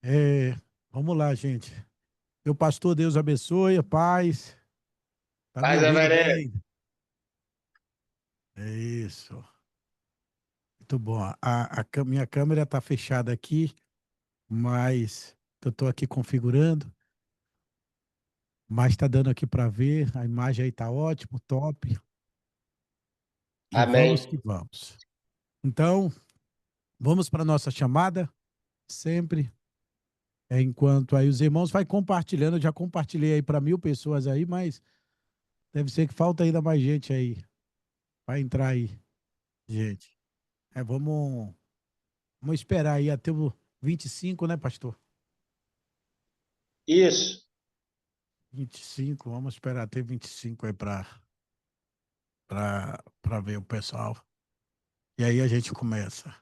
É, vamos lá, gente. Meu pastor, Deus abençoe, a paz. Tá me Paz, ouvindo Everest. bem? É isso. Muito bom. Minha câmera tá fechada aqui, mas eu tô aqui configurando, mas tá dando aqui para ver. A imagem aí tá ótimo, top. E vamos Amém. que vamos. Então, vamos para nossa chamada, sempre. Enquanto aí os irmãos vai compartilhando, eu já compartilhei aí para 1.000 pessoas aí, mas deve ser que falta ainda mais gente aí. Vai entrar aí, gente. Vamos esperar aí até o 25, né, pastor? Isso. 25, vamos esperar até 25 aí para ver o pessoal. E aí a gente começa.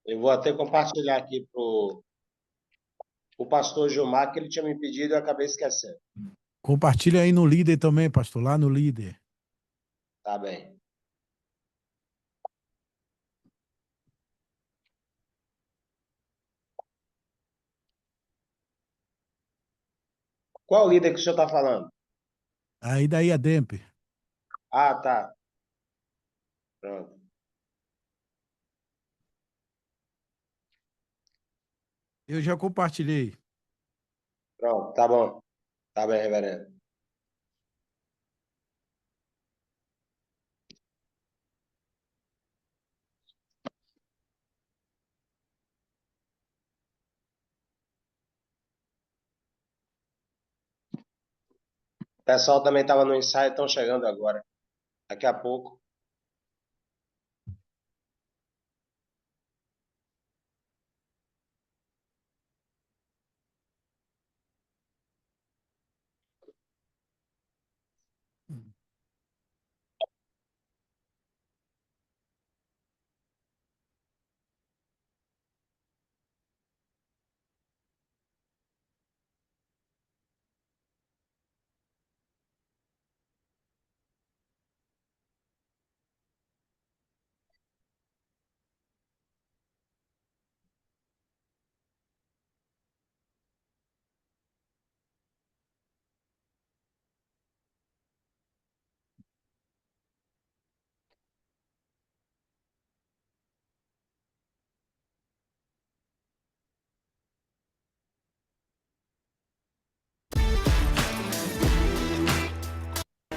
Eu vou até compartilhar aqui pro pastor Gilmar, que ele tinha me pedido e eu acabei esquecendo. Compartilha aí no líder também, pastor, lá no líder. Tá bem. Qual líder que o senhor está falando? Aí daí a Dempe. Ah, tá. Pronto. Eu já compartilhei. Pronto, tá bom. Tá bem, reverendo. O pessoal também estava no ensaio, estão chegando agora. Daqui a pouco.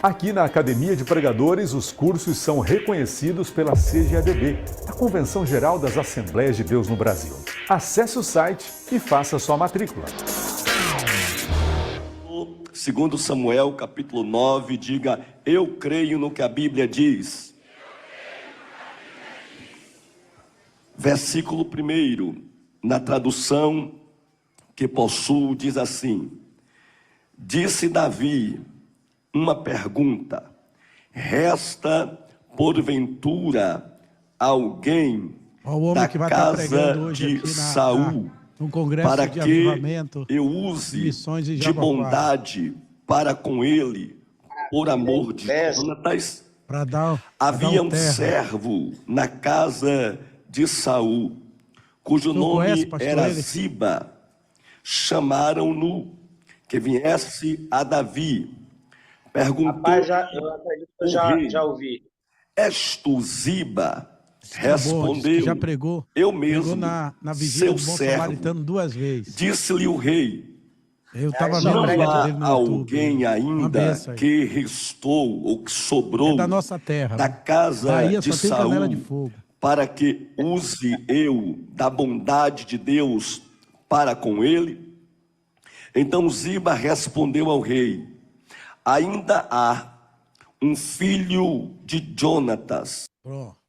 Aqui na Academia de Pregadores, os cursos são reconhecidos pela CGADB, a Convenção Geral das Assembleias de Deus no Brasil. Acesse o site e faça sua matrícula. Segundo Samuel, capítulo 9, diga: eu creio no que a Bíblia diz. Versículo 1, na tradução que possuo, diz assim: disse Davi, uma pergunta: resta porventura alguém Ó, o homem da que vai estar pregando casa hoje de aqui Saul num congresso para de que avivamento eu e use missões em de Jabaquara, bondade para com ele, por amor de Benção. Jonatas? para dar um Havia um terra. servo na casa de Saul, O cujo senhor conhece, nome pastor, era ele? Ziba. Chamaram-no que viesse a Davi. Rapaz, Perguntou eu acredito que eu o já rei: ouvi. és tu Ziba? Diz que é bom, diz que já Respondeu: pregou. eu Pregou mesmo, na vigília seu do Bom servo. Samaritano 2 vezes. Disse-lhe o rei: Eu Aí estava só vendo o não prega vídeo de. dele há no YouTube aí. alguém Uma ainda benção aí. que restou ou que É da sobrou nossa terra, da viu? casa Bahia de só tem canela de Saul, fogo. para que use eu da bondade de Deus para com ele? Então Ziba respondeu ao rei: ainda há um filho de Jonatas. Pronto.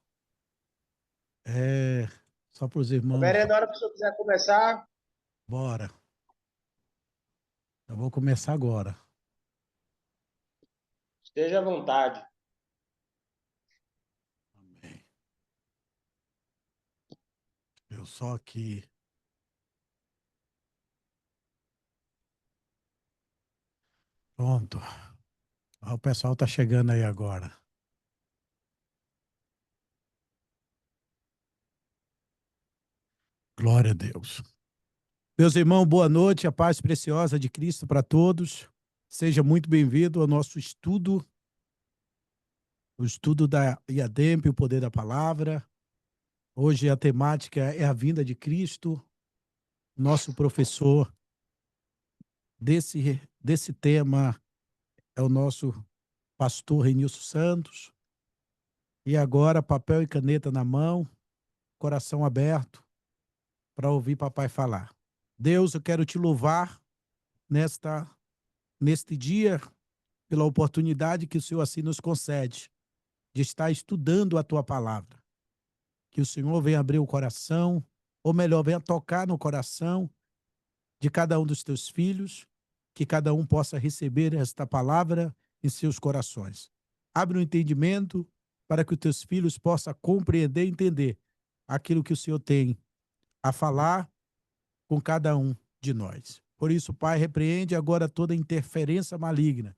É, só para os irmãos. Reverendo, na hora que o senhor quiser começar, Bora. Eu vou começar agora. esteja à vontade. Amém. Eu só aqui. Pronto. Ah, o pessoal tá chegando aí agora. Glória a Deus. Meus irmãos, boa noite, a paz preciosa de Cristo para todos. Seja muito bem-vindo ao nosso estudo, o estudo da IADEMP, o poder da palavra. Hoje a temática é a vinda de Cristo. Nosso professor desse tema é o nosso pastor Renilson Santos. E agora, papel e caneta na mão, coração aberto para ouvir papai falar. Deus, eu quero te louvar neste dia pela oportunidade que o Senhor assim nos concede de estar estudando a tua palavra. Que o Senhor venha abrir o coração, ou melhor, venha tocar no coração de cada um dos teus filhos, que cada um possa receber esta palavra em seus corações. Abre o entendimento para que os teus filhos possam compreender e entender aquilo que o Senhor tem a falar com cada um de nós. Por isso, Pai, repreende agora toda interferência maligna,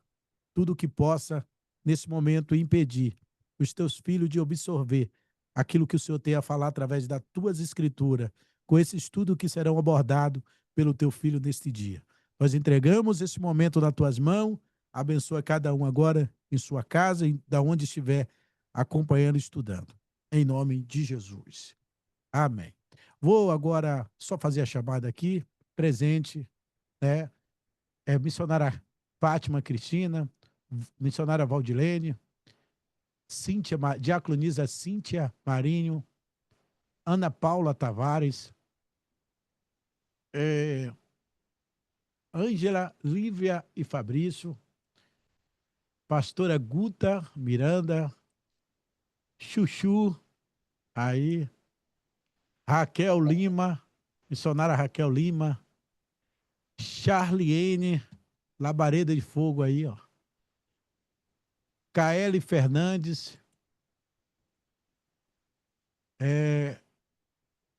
tudo que possa, nesse momento, impedir os teus filhos de absorver aquilo que o Senhor tem a falar através das tuas escrituras, com esse estudo que serão abordados pelo teu filho neste dia. Nós entregamos esse momento nas tuas mãos, abençoa cada um agora em sua casa, da onde estiver acompanhando e estudando. Em nome de Jesus. Amém. Vou agora só fazer a chamada aqui, presente, né? Missionária Fátima Cristina, missionária Valdilene, diaconisa Cíntia Marinho, Ana Paula Tavares, Ângela, Lívia e Fabrício, pastora Guta Miranda, Chuchu, aí, Raquel Lima, missionária Raquel Lima, Charliene, Labareda de Fogo aí, ó. Kaeli Fernandes,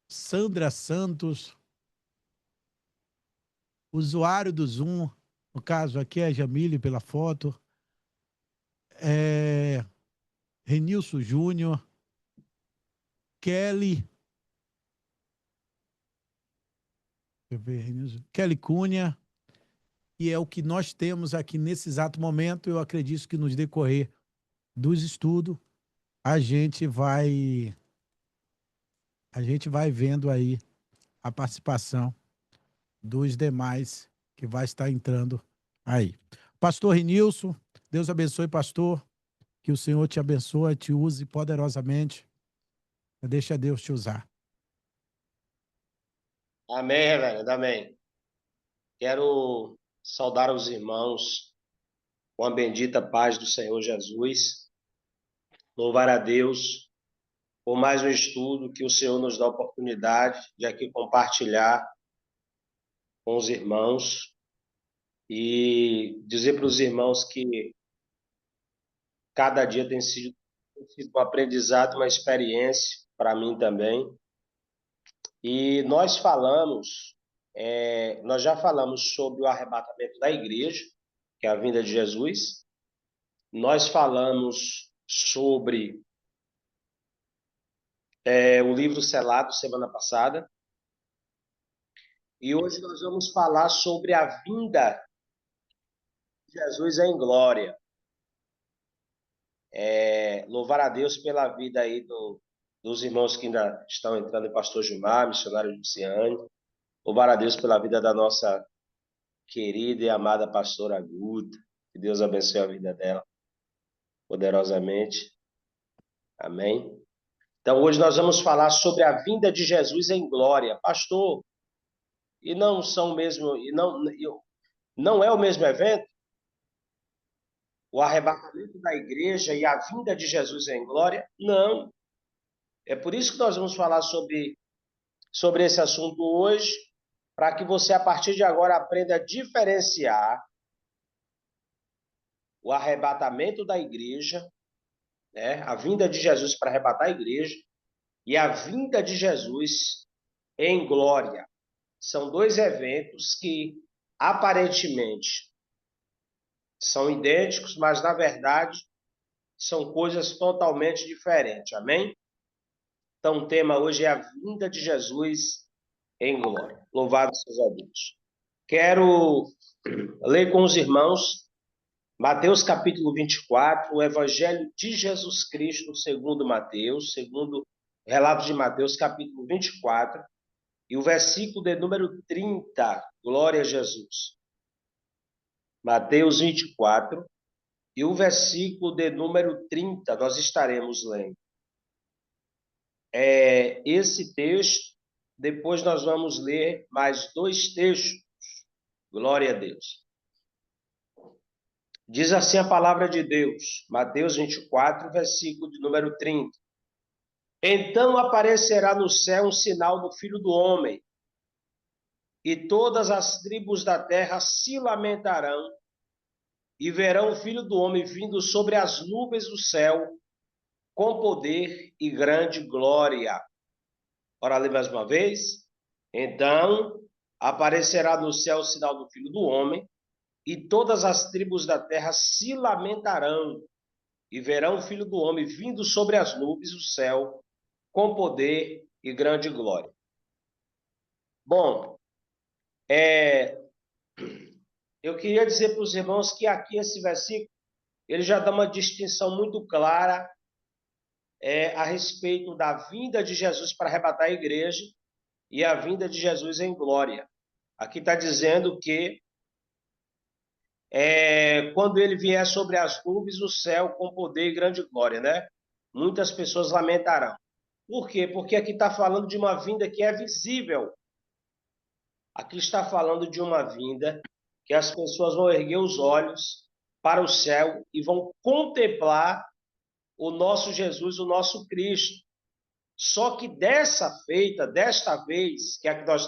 Sandra Santos, usuário do Zoom, no caso aqui é Jamile pela foto, Renilson Júnior, Kelly Cunha, e é o que nós temos aqui nesse exato momento. Eu acredito que nos decorrer dos estudos, a gente vai vendo aí a participação dos demais que vai estar entrando aí. Pastor Renilson, Deus abençoe, pastor, que o Senhor te abençoe, te use poderosamente. Deixa Deus te usar. Amém, reverendo, amém. Quero saudar os irmãos com a bendita paz do Senhor Jesus. Louvar a Deus por mais um estudo que o Senhor nos dá a oportunidade de aqui compartilhar com os irmãos e dizer para os irmãos que cada dia tem sido um aprendizado, uma experiência para mim também. E nós já falamos sobre o arrebatamento da igreja, que é a vinda de Jesus. Nós falamos sobre o livro selado semana passada. E hoje nós vamos falar sobre a vinda de Jesus em glória. Louvar a Deus pela vida aí dos irmãos que ainda estão entrando, em pastor Gilmar, missionário Luciane. Louvar a Deus pela vida da nossa querida e amada pastora Guta. Que Deus abençoe a vida dela poderosamente. Amém. Então, hoje nós vamos falar sobre a vinda de Jesus em glória. Pastor, e não são mesmo, não é o mesmo evento? O arrebatamento da igreja e a vinda de Jesus em glória? Não. É por isso que nós vamos falar sobre esse assunto hoje, para que você, a partir de agora, aprenda a diferenciar o arrebatamento da igreja, né? A vinda de Jesus para arrebatar a igreja e a vinda de Jesus em glória. São dois eventos que, aparentemente, são idênticos, mas, na verdade, são coisas totalmente diferentes. Amém? Então, o tema hoje é a vinda de Jesus em glória. Louvado seja Deus. Quero ler com os irmãos Mateus capítulo 24, o Evangelho de Jesus Cristo, segundo Mateus, segundo o relato de Mateus, capítulo 24, e o versículo de número 30, glória a Jesus. Mateus 24, e o versículo de número 30, nós estaremos lendo. Esse texto, depois nós vamos ler mais 2 textos, glória a Deus. Diz assim a palavra de Deus, Mateus 24, versículo de número 30. Então aparecerá no céu um sinal do Filho do Homem, e todas as tribos da terra se lamentarão, e verão o Filho do Homem vindo sobre as nuvens do céu, com poder e grande glória. Ora, lê mais uma vez. Então aparecerá no céu o sinal do Filho do Homem, e todas as tribos da terra se lamentarão, e verão o Filho do Homem vindo sobre as nuvens do céu, com poder e grande glória. Bom, eu queria dizer para os irmãos que aqui esse versículo, ele já dá uma distinção muito clara a respeito da vinda de Jesus para arrebatar a igreja e a vinda de Jesus em glória. Aqui está dizendo que quando ele vier sobre as nuvens do céu com poder e grande glória, né? Muitas pessoas lamentarão. Por quê? Porque aqui está falando de uma vinda que é visível. Aqui está falando de uma vinda que as pessoas vão erguer os olhos para o céu e vão contemplar o nosso Jesus, o nosso Cristo. Só que desta vez, que é a que nós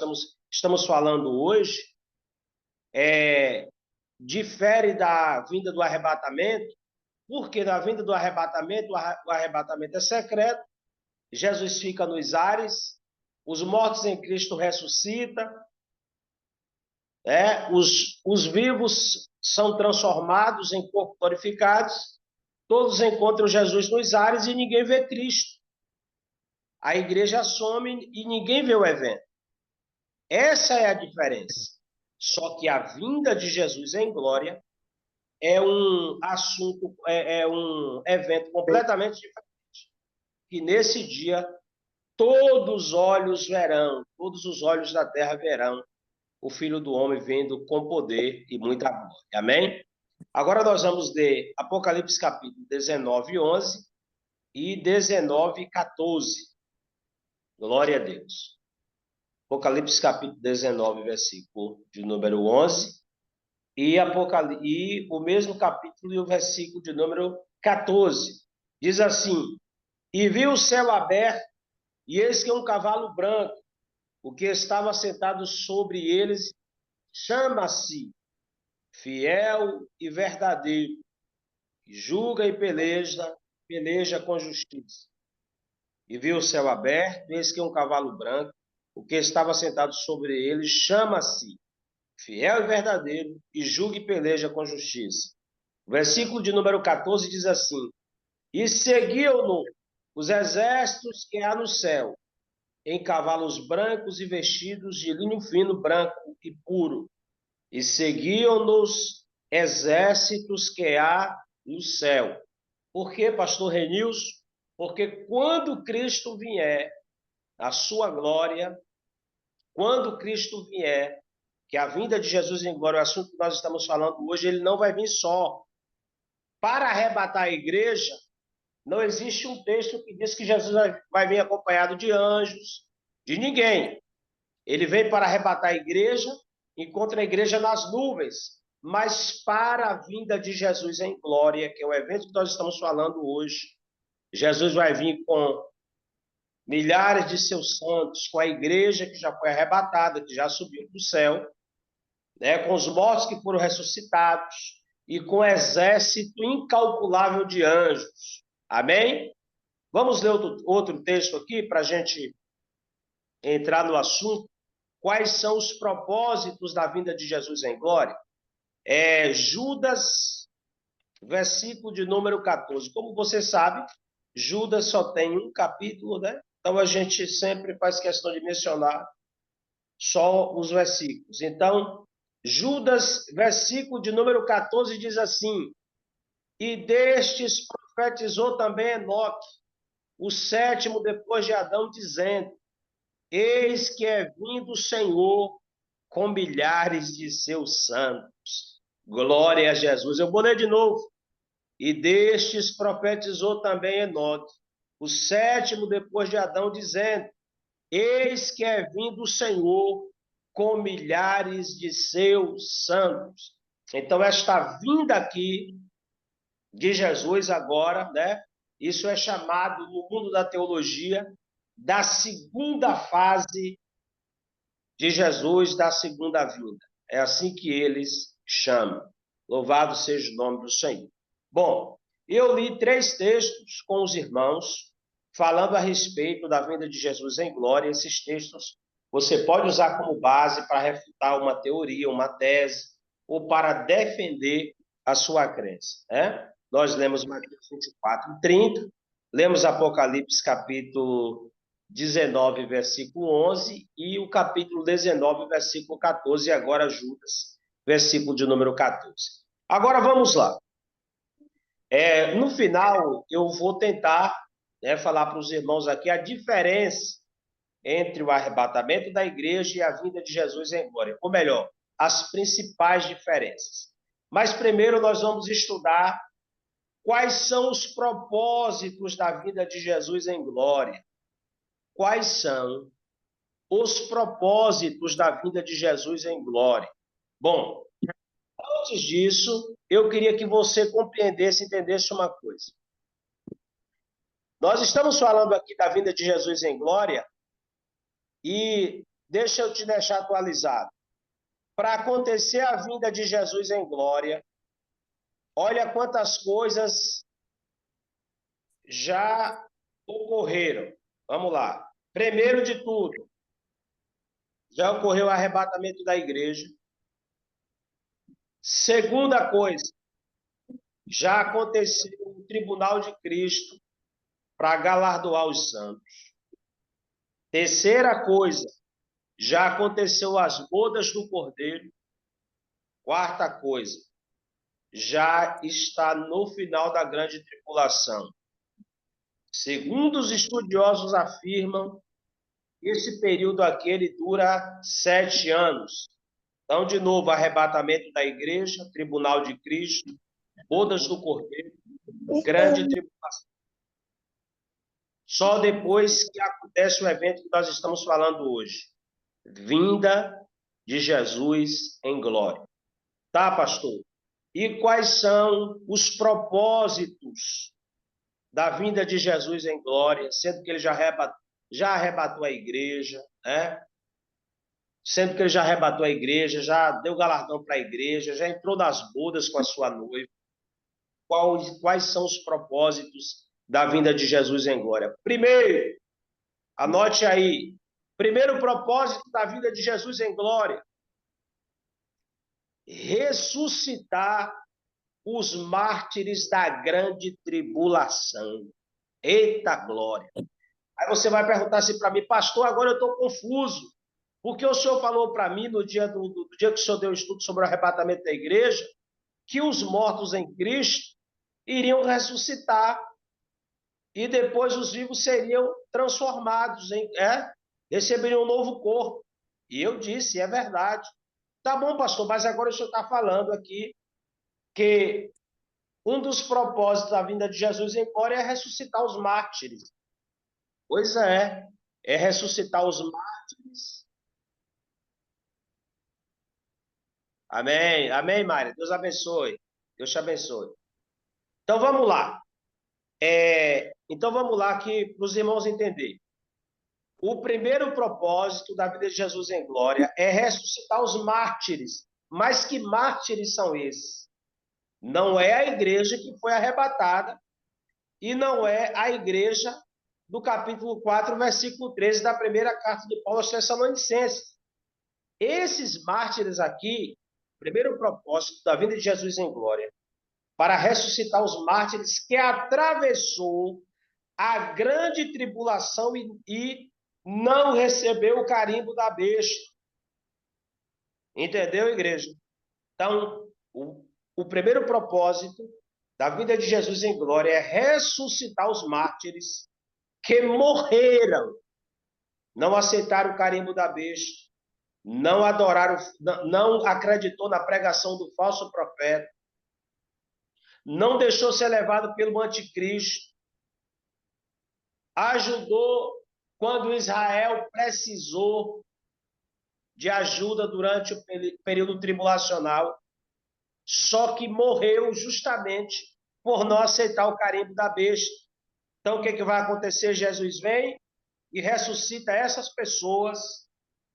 estamos falando hoje, difere da vinda do arrebatamento, porque na vinda do arrebatamento, o arrebatamento é secreto, Jesus fica nos ares, os mortos em Cristo ressuscitam, os vivos são transformados em corpos glorificados, todos encontram Jesus nos ares e ninguém vê Cristo. A igreja some e ninguém vê o evento. Essa é a diferença. Só que a vinda de Jesus em glória é um assunto, é um evento completamente diferente. Que nesse dia todos os olhos da terra verão o Filho do Homem vindo com poder e muita glória. Amém? Agora nós vamos ler Apocalipse capítulo 19, 11 e 19, 14. Glória a Deus. Apocalipse capítulo 19, versículo de número 11 e o mesmo capítulo e o versículo de número 14. Diz assim: E vi o céu aberto, e eis que um cavalo branco, o que estava sentado sobre eles, chama-se Fiel e Verdadeiro, julga e peleja com justiça. E viu o céu aberto, eis que um cavalo branco, o que estava sentado sobre ele, chama-se Fiel e Verdadeiro, e julga e peleja com justiça. O versículo de número 14 diz assim: E seguiam-no os exércitos que há no céu, em cavalos brancos e vestidos de linho fino, branco e puro. E seguiam-nos exércitos que há no céu. Por quê, pastor Renilson? Porque quando Cristo vier, a sua glória, quando Cristo vier, que a vinda de Jesus em glória, o assunto que nós estamos falando hoje, ele não vai vir só. Para arrebatar a igreja, não existe um texto que diz que Jesus vai vir acompanhado de anjos, de ninguém. Ele vem para arrebatar a igreja, encontra a igreja nas nuvens, mas para a vinda de Jesus em glória, que é o evento que nós estamos falando hoje, Jesus vai vir com milhares de seus santos, com a igreja que já foi arrebatada, que já subiu para o céu, com os mortos que foram ressuscitados e com um exército incalculável de anjos. Amém? Vamos ler outro texto aqui para a gente entrar no assunto. Quais são os propósitos da vinda de Jesus em glória? Judas, versículo de número 14. Como você sabe, Judas só tem um capítulo, né? Então a gente sempre faz questão de mencionar só os versículos. Então, Judas, versículo de número 14, diz assim: e destes profetizou também Enoque, o sétimo depois de Adão, dizendo: eis que é vindo o Senhor com milhares de seus santos. Glória a Jesus. Eu vou ler de novo. E destes profetizou também Enoque, o sétimo depois de Adão, dizendo: eis que é vindo o Senhor com milhares de seus santos. Então, esta vinda aqui de Jesus agora, né? Isso é chamado no mundo da teologia da segunda fase de Jesus, da segunda vinda. É assim que eles chamam. Louvado seja o nome do Senhor. Bom, eu li 3 textos com os irmãos falando a respeito da vinda de Jesus em glória. Esses textos você pode usar como base para refutar uma teoria, uma tese, ou para defender a sua crença, né? Nós lemos Mateus 24, 30, lemos Apocalipse capítulo 19, versículo 11, e o capítulo 19, versículo 14, e agora Judas, versículo de número 14. Agora vamos lá. No final, eu vou tentar, né, falar para os irmãos aqui a diferença entre o arrebatamento da igreja e a vinda de Jesus em glória. Ou melhor, as principais diferenças. Mas primeiro nós vamos estudar quais são os propósitos da vinda de Jesus em glória. Quais são os propósitos da vinda de Jesus em glória? Bom, antes disso, eu queria que você compreendesse e entendesse uma coisa. Nós estamos falando aqui da vinda de Jesus em glória e deixa eu te deixar atualizado. Para acontecer a vinda de Jesus em glória, olha quantas coisas já ocorreram. Vamos lá. Primeiro de tudo, já ocorreu o arrebatamento da igreja. Segunda coisa, já aconteceu o tribunal de Cristo para galardoar os santos. Terceira coisa, já aconteceu as bodas do Cordeiro. Quarta coisa, já está no final da grande tribulação. Segundo os estudiosos afirmam, esse período aqui ele dura 7 anos. Então, de novo, arrebatamento da igreja, tribunal de Cristo, bodas do Cordeiro, grande tribulação. Só depois que acontece o evento que nós estamos falando hoje. Vinda de Jesus em glória. Tá, pastor? E quais são os propósitos da vinda de Jesus em glória, sendo que ele já arrebatou a igreja, né? Sendo que ele já arrebatou a igreja, já deu galardão para a igreja, já entrou nas bodas com a sua noiva. Quais são os propósitos da vinda de Jesus em glória? Primeiro, anote aí, primeiro propósito da vinda de Jesus em glória: ressuscitar os mártires da grande tribulação. Eita glória! Aí você vai perguntar assim para mim, pastor, agora eu estou confuso, porque o senhor falou para mim no dia do dia que o senhor deu o estudo sobre o arrebatamento da igreja, que os mortos em Cristo iriam ressuscitar e depois os vivos seriam transformados, receberiam um novo corpo. E eu disse, é verdade. Tá bom, pastor, mas agora o senhor está falando aqui que um dos propósitos da vinda de Jesus em glória é ressuscitar os mártires. Pois é ressuscitar os mártires. Amém, amém, Mária. Deus abençoe. Deus te abençoe. Então vamos lá. Então vamos lá aqui para os irmãos entenderem. O primeiro propósito da vida de Jesus em glória é ressuscitar os mártires. Mas que mártires são esses? Não é a igreja que foi arrebatada e não é a igreja do capítulo 4, versículo 13 da primeira carta de Paulo aos Tessalonicenses. Esses mártires aqui, primeiro propósito da vinda de Jesus em glória, para ressuscitar os mártires que atravessou a grande tribulação e não recebeu o carimbo da besta. Entendeu, igreja? Então, o primeiro propósito da vida de Jesus em glória é ressuscitar os mártires que morreram, não aceitaram o carimbo da besta, não adoraram, não acreditou na pregação do falso profeta, não deixou ser levado pelo anticristo, ajudou quando Israel precisou de ajuda durante o período tribulacional, só que morreu justamente por não aceitar o carimbo da besta. Então, o que vai acontecer? Jesus vem e ressuscita essas pessoas,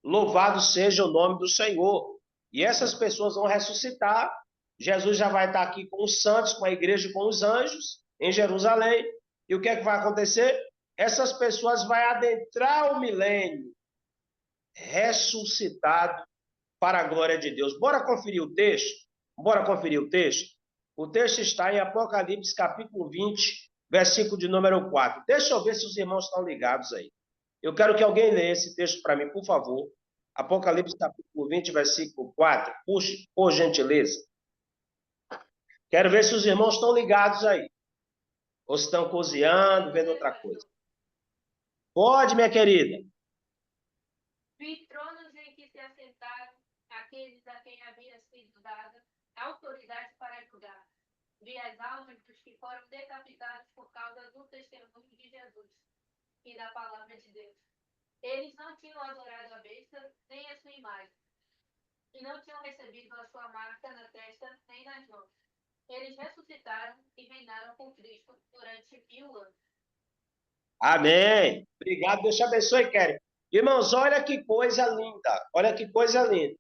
louvado seja o nome do Senhor. E essas pessoas vão ressuscitar, Jesus já vai estar aqui com os santos, com a igreja e com os anjos, em Jerusalém. E o que vai acontecer? Essas pessoas vão adentrar o milênio, ressuscitado para a glória de Deus. Bora conferir o texto? Bora conferir o texto? O texto está em Apocalipse, capítulo 20, versículo de número 4. Deixa eu ver se os irmãos estão ligados aí. Eu quero que alguém leia esse texto para mim, por favor. Apocalipse, capítulo 20, versículo 4. Puxe, por gentileza. Quero ver se os irmãos estão ligados aí. Ou se estão cozinhando, vendo outra coisa. Pode, minha querida. Vi tronos em que se assentaram aqueles a quem havia sido dada autoridade para julgar. Vi as almas dos que foram decapitados por causa do testemunho de Jesus e da palavra de Deus. Eles não tinham adorado a besta, nem a sua imagem, e não tinham recebido a sua marca na testa, nem nas mãos. Eles ressuscitaram e reinaram com Cristo durante 1000 anos. Amém. Obrigado, Deus te abençoe, Kelly. Irmãos, olha que coisa linda. Olha que coisa linda.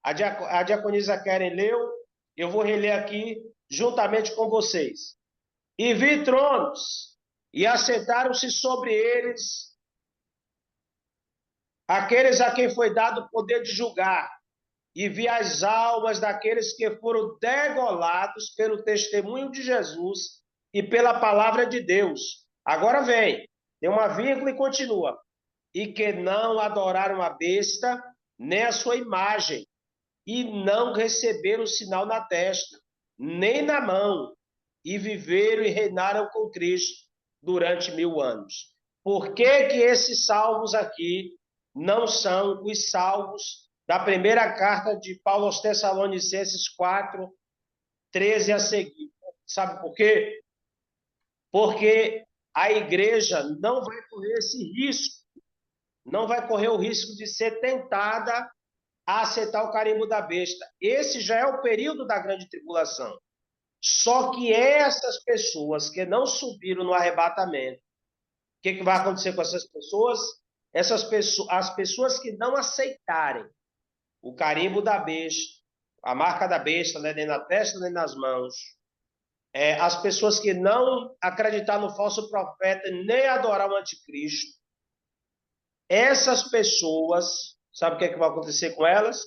A diaconisa Keren leu, eu vou reler aqui juntamente com vocês. E vi tronos, e assentaram-se sobre eles aqueles a quem foi dado o poder de julgar, e vi as almas daqueles que foram degolados pelo testemunho de Jesus e pela palavra de Deus. Agora vem, tem uma vírgula e continua. E que não adoraram a besta, nem a sua imagem, e não receberam o sinal na testa, nem na mão, e viveram e reinaram com Cristo durante 1000 anos. Por que que esses salvos aqui não são os salvos da primeira carta de Paulo aos Tessalonicenses 4, 13 a seguir? Sabe por quê? Porque a igreja não vai correr esse risco, não vai correr o risco de ser tentada a aceitar o carimbo da besta. Esse já é o período da grande tribulação. Só que essas pessoas que não subiram no arrebatamento, o que vai acontecer com essas pessoas? As pessoas que não aceitarem o carimbo da besta, a marca da besta, né, nem na testa nem nas mãos, as pessoas que não acreditar no falso profeta nem adorar o anticristo, essas pessoas, sabe o que vai acontecer com elas?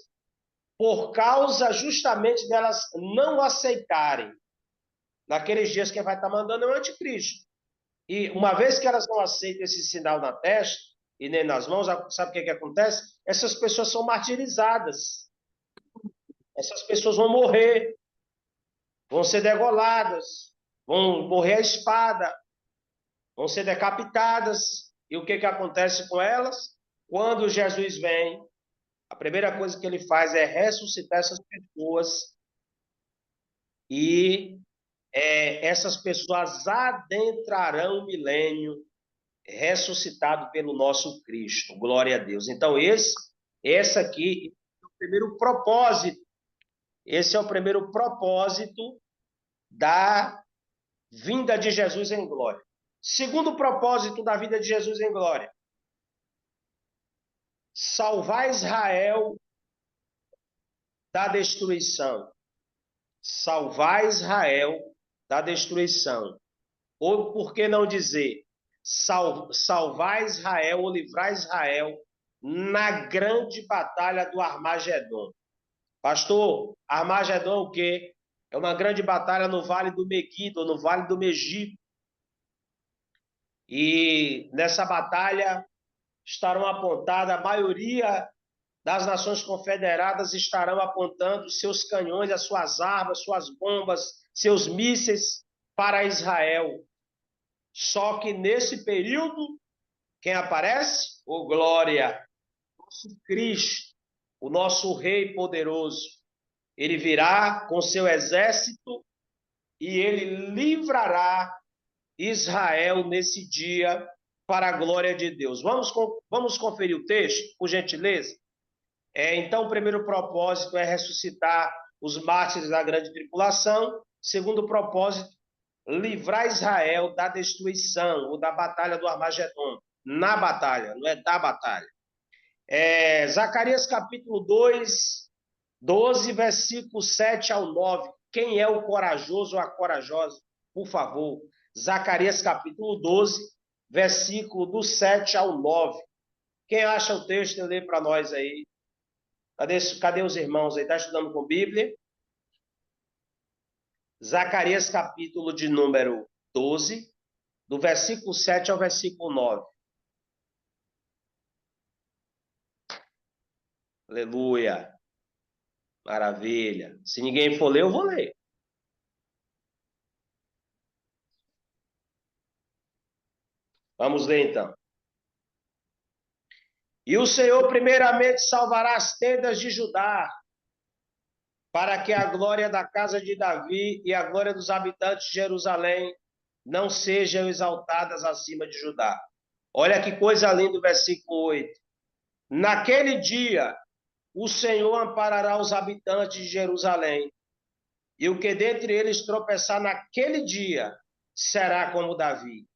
Por causa justamente delas não aceitarem, naqueles dias que vai estar mandando é o anticristo. E uma vez que elas não aceitam esse sinal na testa e nem nas mãos, sabe o que acontece? Essas pessoas são martirizadas. Essas pessoas vão morrer, vão ser degoladas, vão morrer à espada, vão ser decapitadas. E o que acontece com elas? Quando Jesus vem, a primeira coisa que ele faz é ressuscitar essas pessoas e essas pessoas adentrarão o milênio ressuscitado pelo nosso Cristo. Glória a Deus. Então, esse aqui é o primeiro propósito. Esse é o primeiro propósito da vinda de Jesus em glória. Segundo propósito da vinda de Jesus em glória: salvar Israel da destruição. Salvar Israel da destruição. Ou, por que não dizer, salvar Israel ou livrar Israel na grande batalha do Armagedon. Pastor, Armagedon é o quê? É uma grande batalha no Vale do Meguido, no Vale do Megiddo. E nessa batalha estarão apontadas a maioria das nações confederadas estarão apontando seus canhões, as suas armas, suas bombas, seus mísseis para Israel. Só que nesse período, quem aparece? O glória, nosso Cristo, o nosso Rei poderoso. Ele virá com seu exército e ele livrará Israel nesse dia para a glória de Deus. Vamos conferir o texto, por gentileza? Então, o primeiro propósito é ressuscitar os mártires da grande tribulação. Segundo propósito, livrar Israel da destruição ou da batalha do Armagedon. Na batalha, não é da batalha. Zacarias capítulo 2, 12, versículo 7 ao 9. Quem é o corajoso ou a corajosa? Por favor. Zacarias capítulo 12, versículo do 7 ao 9. Quem acha o texto, lê para nós aí. Cadê os irmãos aí? Está estudando com Bíblia? Zacarias capítulo de número 12, do versículo 7 ao versículo 9. Aleluia. Maravilha. Se ninguém for ler, eu vou ler. Vamos ler então. E o Senhor primeiramente salvará as tendas de Judá, para que a glória da casa de Davi e a glória dos habitantes de Jerusalém não sejam exaltadas acima de Judá. Olha que coisa linda o versículo 8. Naquele dia, o Senhor amparará os habitantes de Jerusalém, e o que dentre eles tropeçar naquele dia será como Davi,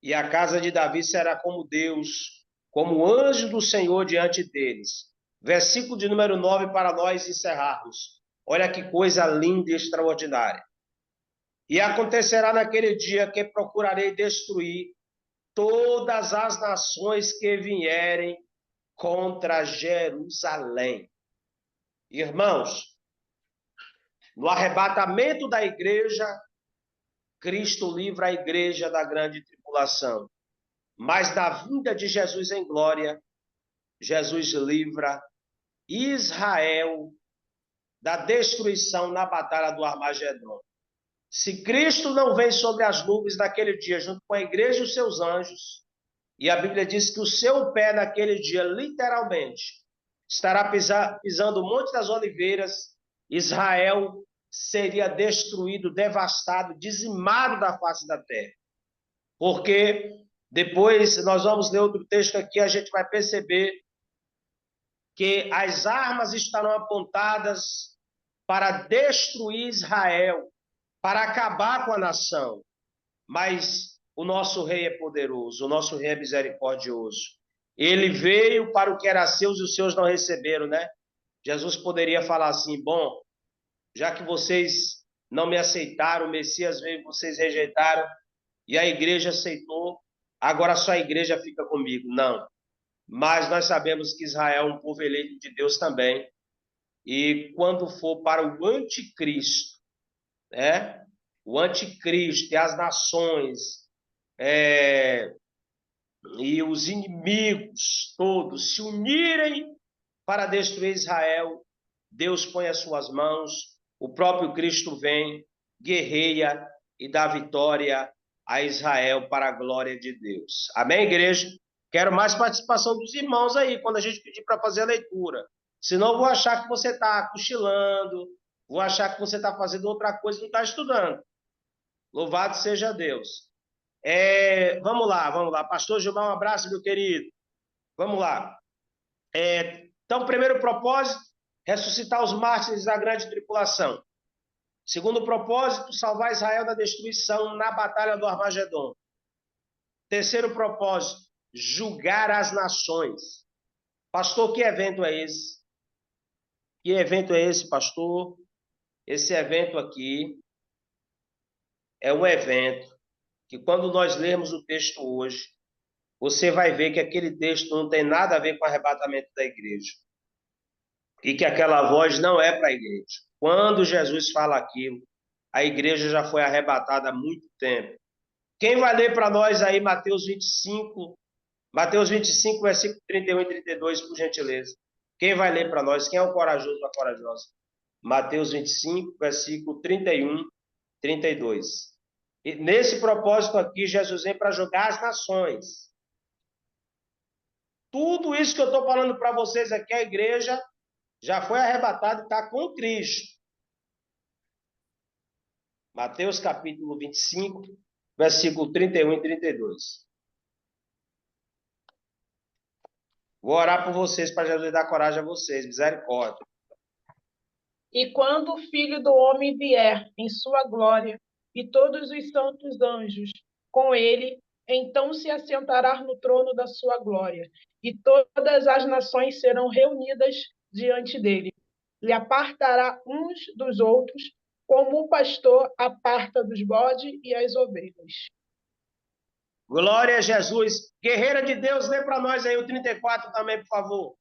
e a casa de Davi será como Deus, como o anjo do Senhor diante deles. Versículo de número 9 para nós encerrarmos. Olha que coisa linda e extraordinária. E acontecerá naquele dia que procurarei destruir todas as nações que vierem contra Jerusalém. Irmãos, no arrebatamento da igreja, Cristo livra a igreja da grande tribulação. Mas na vinda de Jesus em glória, Jesus livra Israel da destruição na batalha do Armagedon. Se Cristo não vem sobre as nuvens naquele dia, junto com a igreja e os seus anjos, e a Bíblia diz que o seu pé naquele dia, literalmente, estará pisando o Monte das Oliveiras, Israel seria destruído, devastado, dizimado da face da terra. Porque depois nós vamos ler outro texto aqui, a gente vai perceber que as armas estarão apontadas para destruir Israel, para acabar com a nação. Mas o nosso rei é poderoso, o nosso rei é misericordioso. Ele veio para o que era seus e os seus não receberam, né? Jesus poderia falar assim, bom, já que vocês não me aceitaram, o Messias veio, vocês rejeitaram, e a igreja aceitou, agora só a igreja fica comigo. Não. Mas nós sabemos que Israel é um povo eleito de Deus também. E quando for para o anticristo, né? O anticristo e as nações e os inimigos todos se unirem para destruir Israel, Deus põe as suas mãos, o próprio Cristo vem, guerreia e dá vitória a Israel para a glória de Deus. Amém, igreja? Quero mais participação dos irmãos aí, quando a gente pedir para fazer a leitura. Senão eu vou achar que você está cochilando, vou achar que você está fazendo outra coisa e não está estudando. Louvado seja Deus. Vamos lá. Pastor Gilmar, um abraço, meu querido. Vamos lá. Então, primeiro propósito, ressuscitar os mártires da grande tribulação. Segundo propósito, salvar Israel da destruição na batalha do Armagedon. Terceiro propósito, julgar as nações. Pastor, que evento é esse? Que evento é esse, pastor? Esse evento aqui é um evento que, quando nós lermos o texto hoje, você vai ver que aquele texto não tem nada a ver com o arrebatamento da igreja. E que aquela voz não é para a igreja. Quando Jesus fala aquilo, a igreja já foi arrebatada há muito tempo. Quem vai ler para nós aí Mateus 25, versículo 31 e 32, por gentileza? Quem vai ler para nós? Quem é o corajoso ou a corajosa? Mateus 25, versículo 31, 32. E nesse propósito aqui, Jesus vem para julgar as nações. Tudo isso que eu estou falando para vocês aqui, a igreja já foi arrebatada e está com Cristo. Mateus capítulo 25, versículo 31 e 32. Vou orar por vocês para Jesus dar coragem a vocês. Misericórdia. E quando o Filho do Homem vier em sua glória, e todos os santos anjos com ele, então se assentará no trono da sua glória, e todas as nações serão reunidas diante dele. Lhe apartará uns dos outros, como o pastor aparta dos bodes e as ovelhas. Glória a Jesus. Guerreira de Deus, lê para nós aí o 34 também, por favor.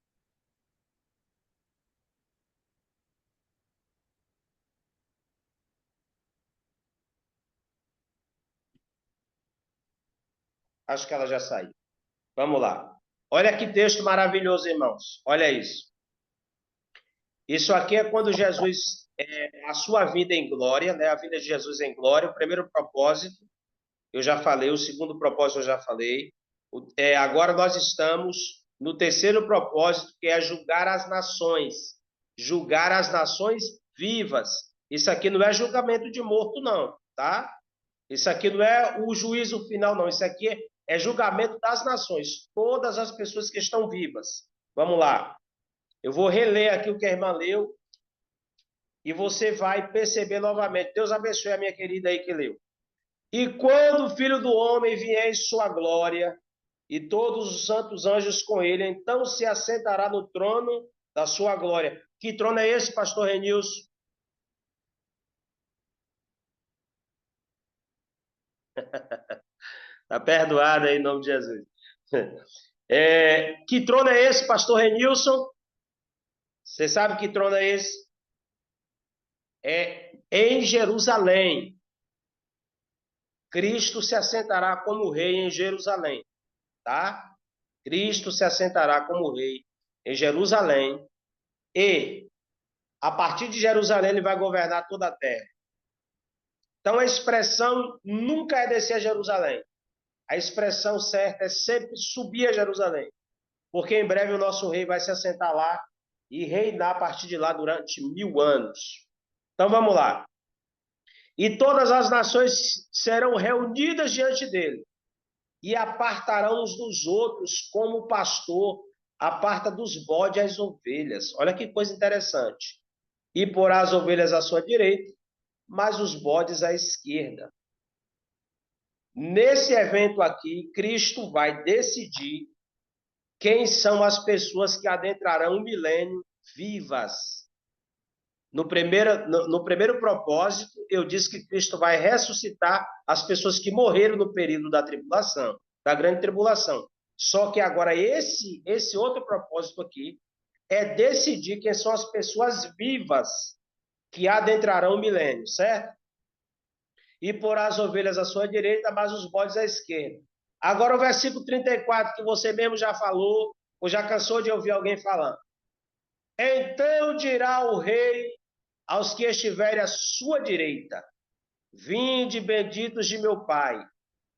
Acho que ela já saiu. Vamos lá. Olha que texto maravilhoso, irmãos. Olha isso. Isso aqui é quando Jesus, a sua vida em glória, né? A vida de Jesus em glória, o primeiro propósito, eu já falei, o segundo propósito eu já falei. Agora nós estamos no terceiro propósito, que é julgar as nações. Julgar as nações vivas. Isso aqui não é julgamento de morto, não, tá? Isso aqui não é o juízo final, não. Isso aqui é julgamento das nações. Todas as pessoas que estão vivas. Vamos lá. Eu vou reler aqui o que a irmã leu e você vai perceber novamente. Deus abençoe a minha querida aí que leu. E quando o Filho do Homem vier em sua glória e todos os santos anjos com ele, então se assentará no trono da sua glória. Que trono é esse, pastor Renilson? Está perdoado aí em nome de Jesus. Que trono é esse, pastor Renilson? Você sabe que trono é esse? É em Jerusalém. Cristo se assentará como rei em Jerusalém, tá? Cristo se assentará como rei em Jerusalém e, a partir de Jerusalém, ele vai governar toda a terra. Então, a expressão nunca é descer a Jerusalém. A expressão certa é sempre subir a Jerusalém, porque em breve o nosso rei vai se assentar lá e reinar a partir de lá durante 1000 anos. Então, vamos lá. E todas as nações serão reunidas diante dele e apartarão uns dos outros, como o pastor aparta dos bodes as ovelhas. Olha que coisa interessante. E porá as ovelhas à sua direita, mas os bodes à esquerda. Nesse evento aqui, Cristo vai decidir quem são as pessoas que adentrarão o milênio vivas. No primeiro propósito, eu disse que Cristo vai ressuscitar as pessoas que morreram no período da tribulação, da grande tribulação. Só que agora esse outro propósito aqui é decidir quem são as pessoas vivas que adentrarão o milênio, certo? E porá as ovelhas à sua direita, mas os bodes à esquerda. Agora o versículo 34, que você mesmo já falou, ou já cansou de ouvir alguém falando. Então dirá o rei aos que estiverem à sua direita: vinde, benditos de meu Pai,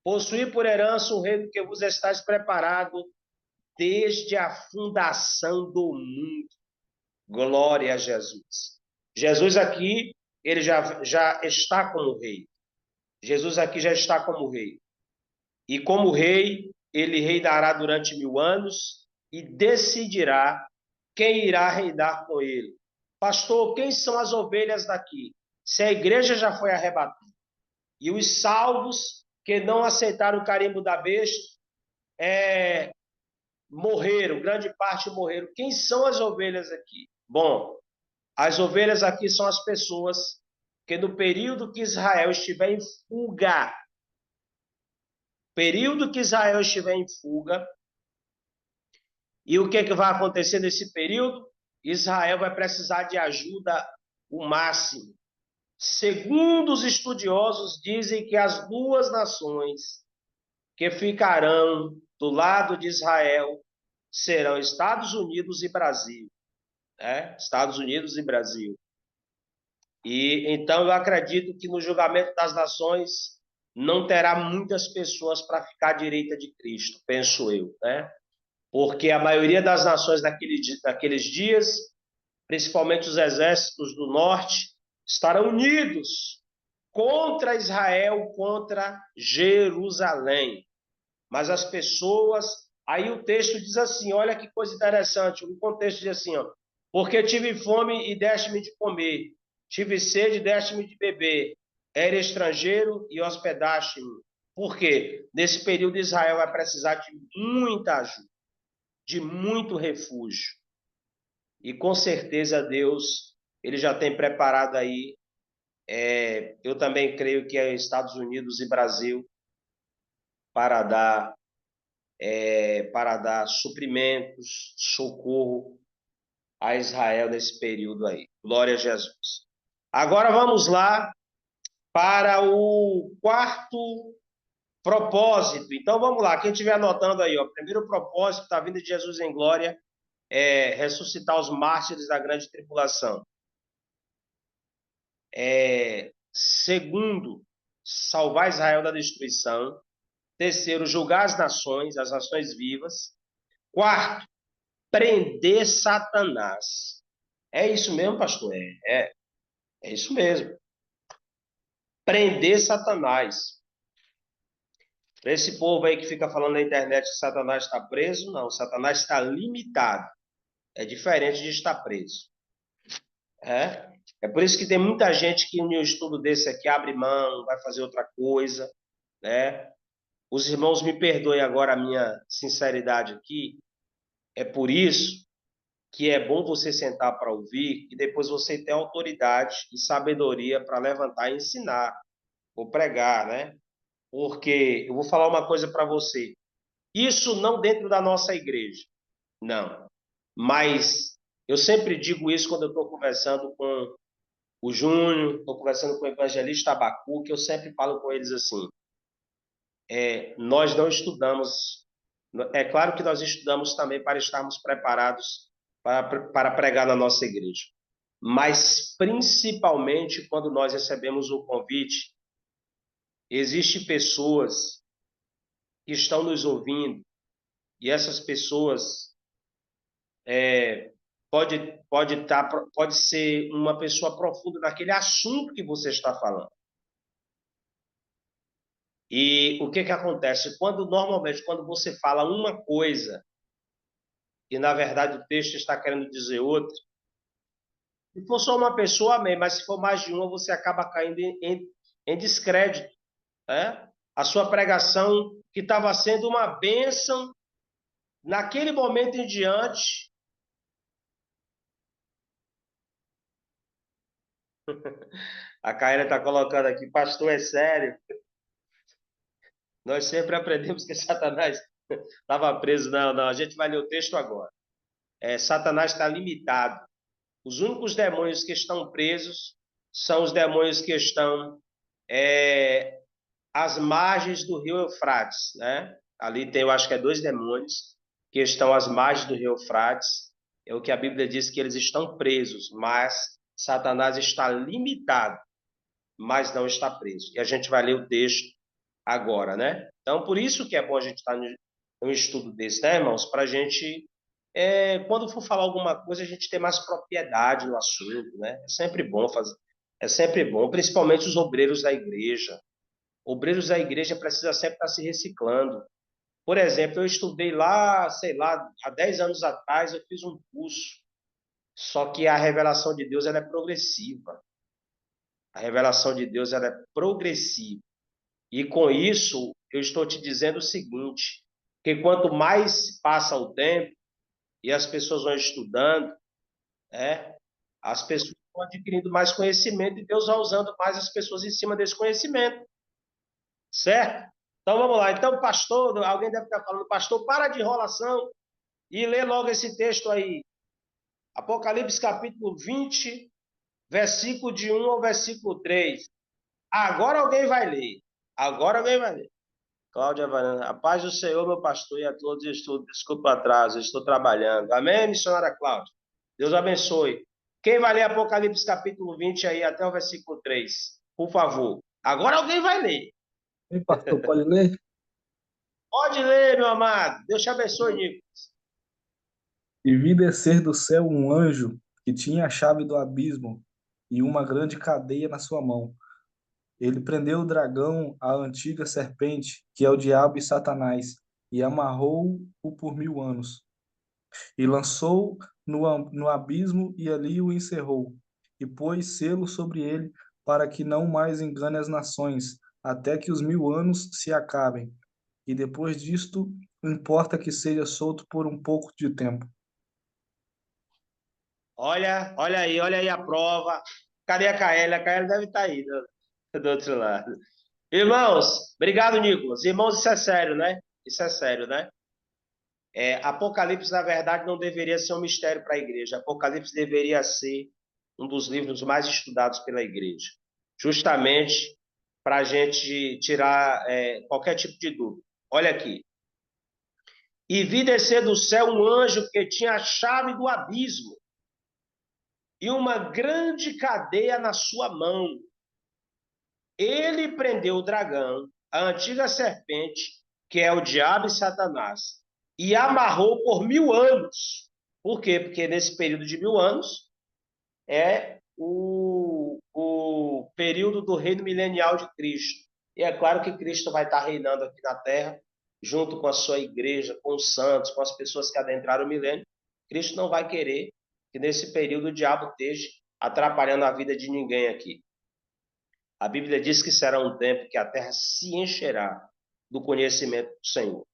possuí por herança o reino que vos estáis preparado desde a fundação do mundo. Glória a Jesus. Jesus aqui, ele já está como rei. Jesus aqui já está como rei. E como rei, ele reinará durante 1000 anos e decidirá quem irá reinar com ele. Pastor, quem são as ovelhas daqui? Se a igreja já foi arrebatada e os salvos que não aceitaram o carimbo da besta morreram, grande parte morreram. Quem são as ovelhas aqui? Bom, as ovelhas aqui são as pessoas que no período que Israel estiver em fuga, e o que vai acontecer nesse período? Israel vai precisar de ajuda o máximo. Segundo os estudiosos, dizem que as duas nações que ficarão do lado de Israel serão Estados Unidos e Brasil. né? Estados Unidos e Brasil. E então eu acredito que no julgamento das nações não terá muitas pessoas para ficar à direita de Cristo, penso eu, né? Porque a maioria das nações daqueles dias, principalmente os exércitos do norte, estarão unidos contra Israel, contra Jerusalém. Mas as pessoas, aí o texto diz assim, olha que coisa interessante, o contexto diz assim, ó, porque tive fome e deste-me de comer, tive sede e deste-me de beber, era estrangeiro e hospedaste-me. Por quê? Nesse período Israel vai precisar de muita ajuda, de muito refúgio. E com certeza Deus, ele já tem preparado aí, eu também creio que é Estados Unidos e Brasil, para dar suprimentos, socorro a Israel nesse período aí. Glória a Jesus. Agora vamos lá para o quarto propósito. Então vamos lá, quem estiver anotando aí, ó, primeiro propósito da vinda de Jesus em glória é ressuscitar os mártires da grande tribulação. Segundo, salvar Israel da destruição. Terceiro, julgar as nações vivas. Quarto, prender Satanás. É isso mesmo, pastor? É isso mesmo. Prender Satanás. Esse povo aí que fica falando na internet que Satanás está preso, não. Satanás está limitado. É diferente de estar preso. É por isso que tem muita gente que no estudo desse aqui abre mão, vai fazer outra coisa, né? Os irmãos me perdoem agora a minha sinceridade aqui. É por isso que é bom você sentar para ouvir e depois você ter autoridade e sabedoria para levantar e ensinar ou pregar, né? Porque eu vou falar uma coisa para você. Isso não dentro da nossa igreja, não. Mas eu sempre digo isso quando eu estou conversando com o Júnior, estou conversando com o evangelista Abacu, que eu sempre falo com eles assim, nós não estudamos, é claro que nós estudamos também para estarmos preparados para pregar na nossa igreja, mas principalmente quando nós recebemos o convite, existem pessoas que estão nos ouvindo e essas pessoas pode ser uma pessoa profunda naquele assunto que você está falando. E o que acontece? Normalmente, quando você fala uma coisa e, na verdade, o texto está querendo dizer outra, se for só uma pessoa, amém, mas se for mais de uma, você acaba caindo em descrédito, né? A sua pregação, que estava sendo uma bênção, naquele momento em diante, a Caíra está colocando aqui, pastor, é sério? Nós sempre aprendemos que Satanás estava preso. Não, a gente vai ler o texto agora. Satanás está limitado. Os únicos demônios que estão presos são os demônios que estão às margens do rio Eufrates, né? Ali tem, eu acho que 2 demônios que estão às margens do rio Eufrates. É o que a Bíblia diz que eles estão presos, mas Satanás está limitado, mas não está preso. E a gente vai ler o texto agora, né? Então, por isso que é bom a gente estar num estudo desse, né, irmãos? Para a gente, quando for falar alguma coisa, a gente ter mais propriedade no assunto, né? É sempre bom fazer, é sempre bom, principalmente os obreiros da igreja. Obreiros da igreja precisam sempre estar se reciclando. Por exemplo, eu estudei lá, sei lá, há 10 anos atrás, eu fiz um curso, só que a revelação de Deus ela é progressiva. A revelação de Deus ela é progressiva. E com isso, eu estou te dizendo o seguinte, que quanto mais passa o tempo e as pessoas vão estudando, as pessoas vão adquirindo mais conhecimento e Deus vai usando mais as pessoas em cima desse conhecimento. Certo? Então vamos lá. Então, pastor, alguém deve estar falando, pastor, para de enrolação e lê logo esse texto aí. Apocalipse capítulo 20, versículo de 1 ao versículo 3. Agora alguém vai ler. Agora alguém vai ler. Cláudia Varanda, a paz do Senhor, meu pastor, e a todos, desculpa o atraso, estou trabalhando. Amém, missionária Cláudia? Deus abençoe. Quem vai ler Apocalipse capítulo 20 aí até o versículo 3? Por favor. Agora alguém vai ler. Ei, pastor, pode ler? Pode ler, meu amado. Deus te abençoe, Nico. E vi descer do céu um anjo que tinha a chave do abismo e uma grande cadeia na sua mão. Ele prendeu o dragão, a antiga serpente, que é o diabo e Satanás, e amarrou-o por 1000 anos. E lançou no abismo e ali o encerrou. E pôs selo sobre ele, para que não mais engane as nações, até que os 1000 anos se acabem. E depois disto, importa que seja solto por um pouco de tempo. Olha aí a prova. Cadê a Caélia? A Caélia deve estar aí, do outro lado. Irmãos, obrigado, Nicolas. Irmãos, isso é sério, né? Isso é sério, né? Apocalipse, na verdade, não deveria ser um mistério para a igreja. Apocalipse deveria ser um dos livros mais estudados pela igreja. Justamente para a gente tirar qualquer tipo de dúvida. Olha aqui. E vi descer do céu um anjo que tinha a chave do abismo e uma grande cadeia na sua mão. Ele prendeu o dragão, a antiga serpente, que é o diabo e Satanás, e amarrou por 1000 anos. Por quê? Porque nesse período de 1000 anos é o período do reino milenial de Cristo. E é claro que Cristo vai estar reinando aqui na Terra, junto com a sua igreja, com os santos, com as pessoas que adentraram o milênio. Cristo não vai querer que nesse período o diabo esteja atrapalhando a vida de ninguém aqui. A Bíblia diz que será um tempo que a terra se encherá do conhecimento do Senhor.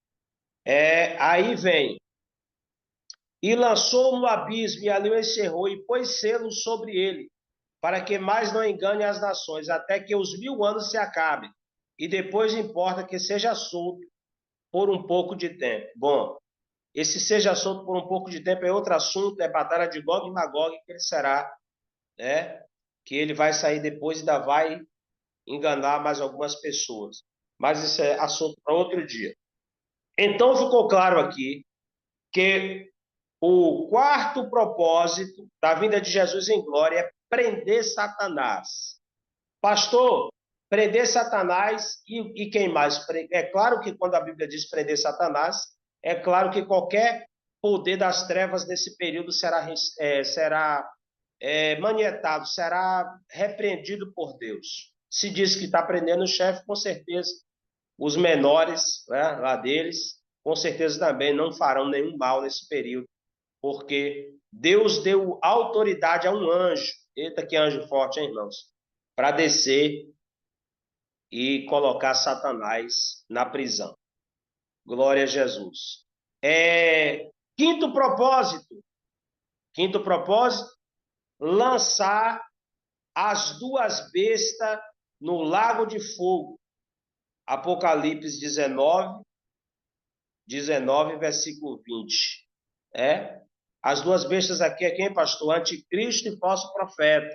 Aí vem, e lançou no abismo, e ali o encerrou, e pôs selo sobre ele, para que mais não engane as nações, até que os 1000 anos se acabem, e depois importa que seja solto por um pouco de tempo. Bom, esse seja solto por um pouco de tempo é outro assunto, é batalha de Gog e Magog, que ele será, que ele vai sair depois e ainda vai enganar mais algumas pessoas. Mas isso é assunto para outro dia. Então ficou claro aqui que o quarto propósito da vinda de Jesus em glória é prender Satanás. Pastor, prender Satanás e quem mais? É claro que quando a Bíblia diz prender Satanás, é claro que qualquer poder das trevas nesse período será manietado, será repreendido por Deus. Se diz que está prendendo o chefe, com certeza os menores, né, lá deles, com certeza também não farão nenhum mal nesse período, porque Deus deu autoridade a um anjo, eita que anjo forte, hein, irmãos, para descer e colocar Satanás na prisão. Glória a Jesus. Quinto propósito, lançar as duas bestas no lago de fogo. Apocalipse 19, versículo 20. As duas bestas aqui é quem, pastor? Anticristo e falso profeta.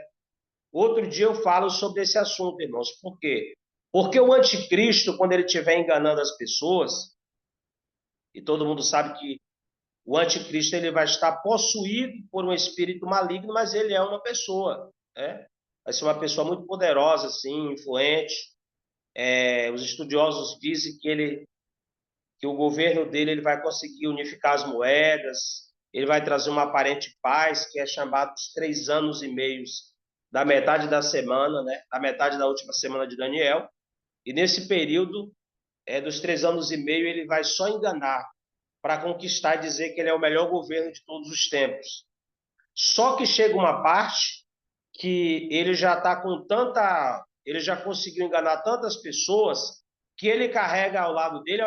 Outro dia eu falo sobre esse assunto, irmãos. Por quê? Porque o anticristo, quando ele estiver enganando as pessoas, e todo mundo sabe que o anticristo ele vai estar possuído por um espírito maligno, mas ele é uma pessoa, vai ser uma pessoa muito poderosa, assim, influente. Os estudiosos dizem que o governo dele ele vai conseguir unificar as moedas, ele vai trazer uma aparente paz, que é chamado dos 3 anos e meio da metade da semana, da metade da última semana de Daniel. E nesse período dos 3 anos e meio, ele vai só enganar para conquistar e dizer que ele é o melhor governo de todos os tempos. Só que chega uma parte que ele já está com ele já conseguiu enganar tantas pessoas que ele carrega ao lado dele,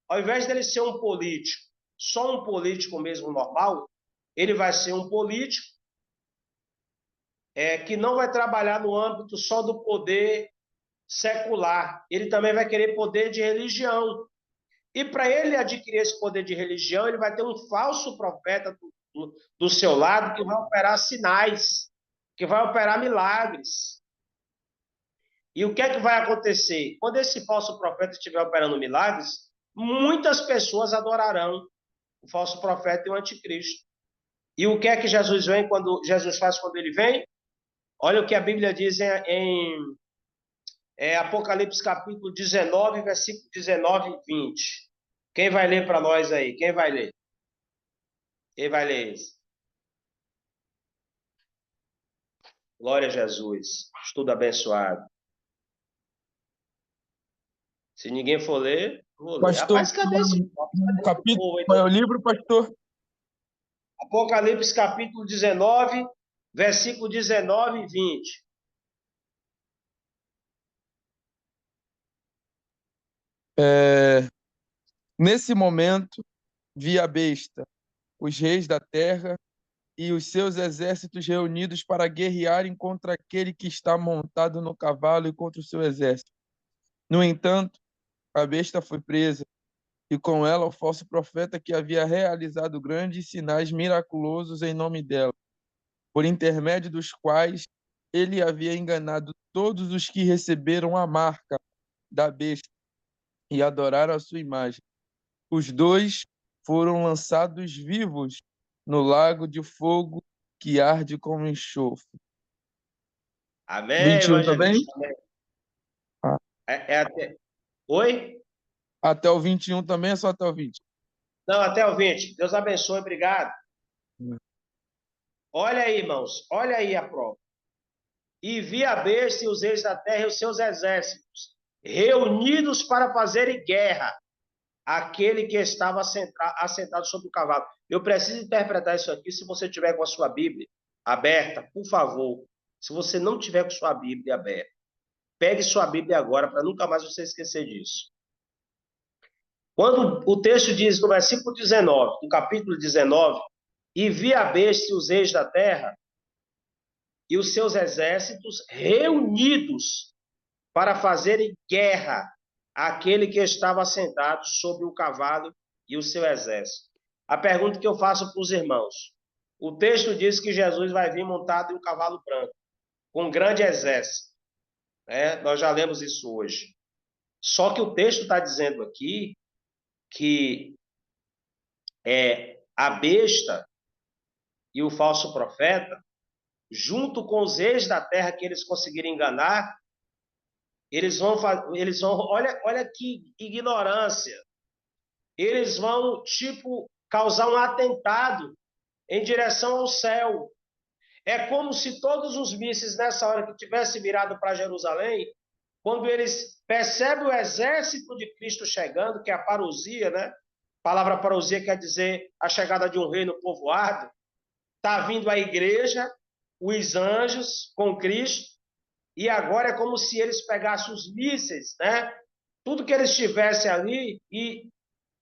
ao invés dele ser um político, só um político mesmo normal, ele vai ser um político que não vai trabalhar no âmbito só do poder secular. Ele também vai querer poder de religião. E para ele adquirir esse poder de religião, ele vai ter um falso profeta do seu lado que vai operar sinais, que vai operar milagres. E o que é que vai acontecer? Quando esse falso profeta estiver operando milagres, muitas pessoas adorarão o falso profeta e o anticristo. E o que é que Jesus vem quando Jesus faz quando ele vem? Olha o que a Bíblia diz em Apocalipse capítulo 19, versículo 19 e 20. Quem vai ler para nós aí? Quem vai ler? Quem vai ler isso? Glória a Jesus. Estudo abençoado. Se ninguém for ler, vou ler. Pastor, Rapaz, cadê esse capítulo, povo aí? qual é o livro, pastor? Apocalipse capítulo 19, versículo 19 e 20. Nesse momento, vi a besta, os reis da terra e os seus exércitos reunidos para guerrearem contra aquele que está montado no cavalo e contra o seu exército. No entanto, a besta foi presa, e com ela o falso profeta que havia realizado grandes sinais miraculosos em nome dela, por intermédio dos quais ele havia enganado todos os que receberam a marca da besta e adoraram a sua imagem. Os dois foram lançados vivos no lago de fogo que arde como enxofre. Amém, 21 também? evangelista. Amém. Ah. Oi? Até o 21 também, é só até o 20? Não, até o 20. Deus abençoe, obrigado. Olha aí, irmãos, olha aí a prova. E vi a besta e os reis da terra e os seus exércitos, reunidos para fazerem guerra àquele que estava assentado sobre o cavalo. Eu preciso interpretar isso aqui. Se você tiver com a sua Bíblia aberta, por favor. Se você não tiver com sua Bíblia aberta, pegue sua Bíblia agora, para nunca mais você esquecer disso. Quando o texto diz no versículo 19, do capítulo 19, e vi a besta e os reis da terra e os seus exércitos reunidos para fazerem guerra àquele que estava assentado sobre o cavalo e o seu exército. A pergunta que eu faço para os irmãos: o texto diz que Jesus vai vir montado em um cavalo branco, com um grande exército. Nós já lemos isso hoje. Só que o texto está dizendo aqui que a besta e o falso profeta, junto com os reis da terra que eles conseguiram enganar, eles vão, olha que ignorância, eles vão, causar um atentado em direção ao céu. É como se todos os mísseis nessa hora que tivessem virado para Jerusalém, quando eles percebem o exército de Cristo chegando, que é a parousia, né? A palavra parousia quer dizer a chegada de um reino povoado. Está vindo a igreja, os anjos com Cristo, e agora é como se eles pegassem os mísseis, né? Tudo que eles tivessem ali e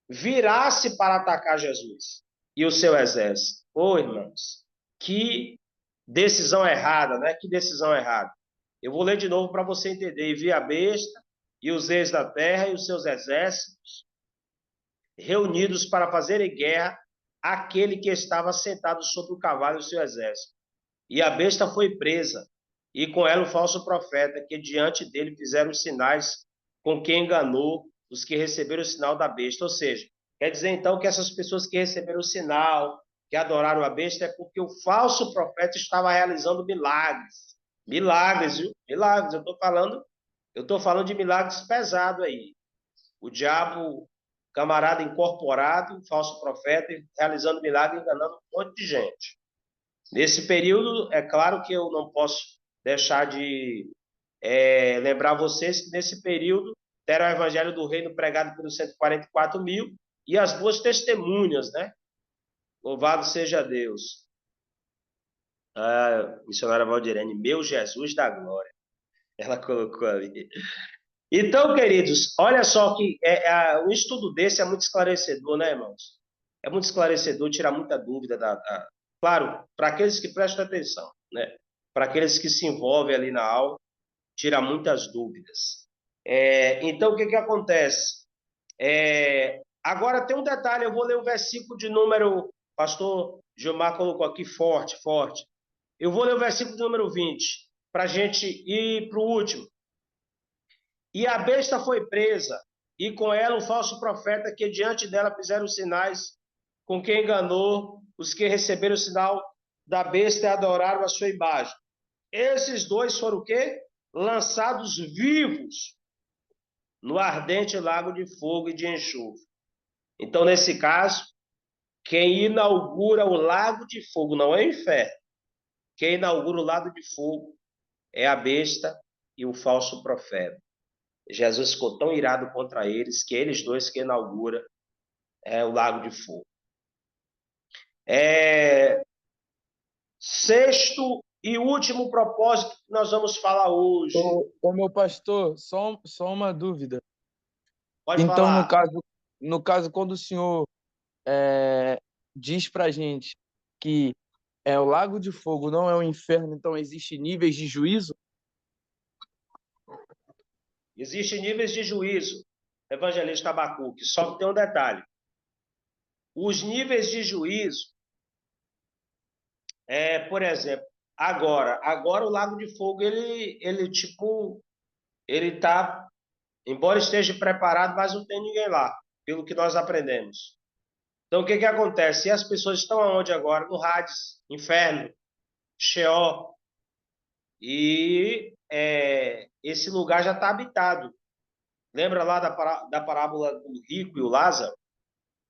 virasse para atacar Jesus e o seu exército. Irmãos, que decisão errada, né? Que decisão errada. Eu vou ler de novo para você entender. E vi a besta e os reis da terra e os seus exércitos reunidos para fazerem guerra àquele que estava sentado sobre o cavalo e o seu exército. E a besta foi presa, e com ela o falso profeta, que diante dele fizeram sinais com quem enganou os que receberam o sinal da besta. Ou seja, quer dizer então que essas pessoas que receberam o sinal, que adoraram a besta, é porque o falso profeta estava realizando milagres. Milagres, viu? Milagres. Eu estou falando de milagres pesados aí. O diabo, camarada incorporado, falso profeta, realizando milagre, enganando um monte de gente. Nesse período, é claro que eu não posso deixar de lembrar vocês que nesse período deram o evangelho do reino pregado pelos 144 mil e as duas testemunhas, né? Louvado seja Deus. Missionária Valdirene, meu Jesus da glória. Ela colocou ali. Então, queridos, olha só que um estudo desse é muito esclarecedor, né, irmãos? É muito esclarecedor, tira muita dúvida claro, para aqueles que prestam atenção, né? Para aqueles que se envolvem ali na aula, tira muitas dúvidas. Então, o que acontece? Agora, tem um detalhe, eu vou ler o versículo de número... Pastor Gilmar colocou aqui forte, forte. Eu vou ler o versículo de número 20, para a gente ir para o último. E a besta foi presa, e com ela o falso profeta que diante dela fizeram sinais com quem enganou os que receberam o sinal da besta e adoraram a sua imagem. Esses dois foram o quê? Lançados vivos no ardente lago de fogo e de enxofre. Então, nesse caso, quem inaugura o lago de fogo não é o inferno. Quem inaugura o lago de fogo é a besta e o falso profeta. Jesus ficou tão irado contra eles que eles dois que inauguram o lago de fogo. Sexto e último propósito que nós vamos falar hoje. Ô, meu pastor, só uma dúvida. Pode Então, falar. no caso, quando o senhor diz pra gente que o lago de fogo não é o inferno, então existem níveis de juízo? Existem níveis de juízo, evangelista Abacuque, só que tem um detalhe. Os níveis de juízo, por exemplo, agora o lago de fogo, ele tá, embora esteja preparado, mas não tem ninguém lá, pelo que nós aprendemos. Então, o que acontece? E as pessoas estão aonde agora? No Hades, inferno, Sheol. E esse lugar já está habitado. Lembra lá da parábola do rico e o Lázaro?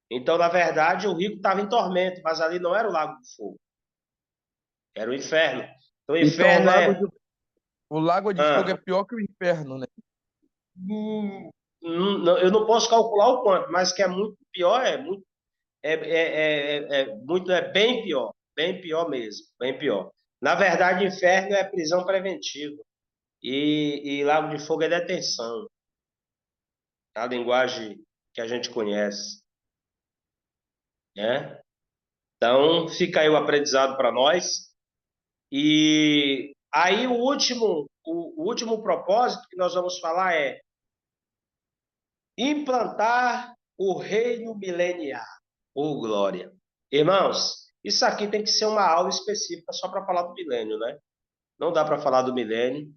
Então, na verdade, o rico estava em tormento, mas ali não era o lago de fogo. Era o inferno. Então, o inferno o lago de fogo é pior que o inferno, né? Eu não posso calcular o quanto, mas que é muito pior, bem pior mesmo, bem pior. Na verdade, inferno é prisão preventiva e lago de fogo é detenção, a linguagem que a gente conhece, né? Então, fica aí o aprendizado para nós. E aí o último propósito que nós vamos falar é implantar o reino milenial. Oh, glória! Irmãos, isso aqui tem que ser uma aula específica só para falar do milênio, né? Não dá para falar do milênio,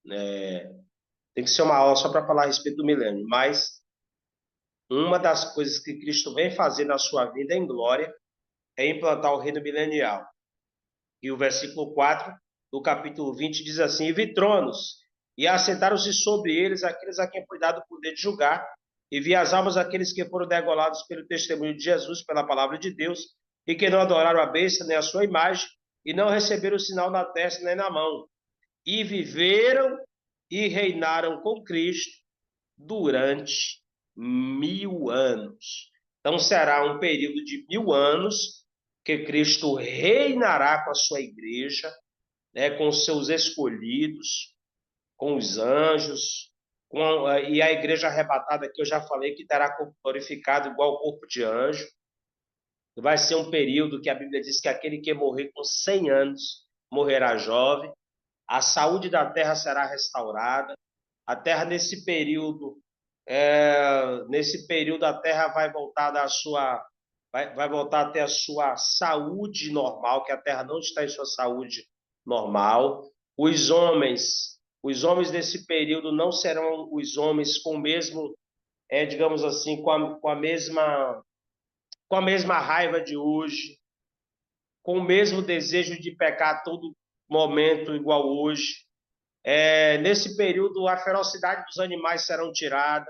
tem que ser uma aula só para falar a respeito do milênio, mas uma das coisas que Cristo vem fazer na sua vida em glória é implantar o reino milenial. E o versículo 4 do capítulo 20 diz assim: e vi tronos, e assentaram-se sobre eles aqueles a quem foi dado o poder de julgar, e vi as almas daqueles que foram degolados pelo testemunho de Jesus, pela palavra de Deus, e que não adoraram a besta nem a sua imagem, e não receberam o sinal na testa nem na mão, e viveram e reinaram com Cristo durante 1000 anos. Então será um período de 1000 anos que Cristo reinará com a sua igreja, com os seus escolhidos, com os anjos, e a igreja arrebatada, que eu já falei, que terá corpo glorificado igual ao corpo de anjo. Vai ser um período que a Bíblia diz que aquele que morrer com 100 anos morrerá jovem. A saúde da terra será restaurada. A terra, nesse período, a terra vai voltar vai voltar a ter a sua saúde normal, que a terra não está em sua saúde normal. Os homens desse período não serão os homens com o mesmo, digamos assim, com a mesma raiva de hoje, com o mesmo desejo de pecar a todo momento igual hoje. Nesse período, a ferocidade dos animais serão tirada.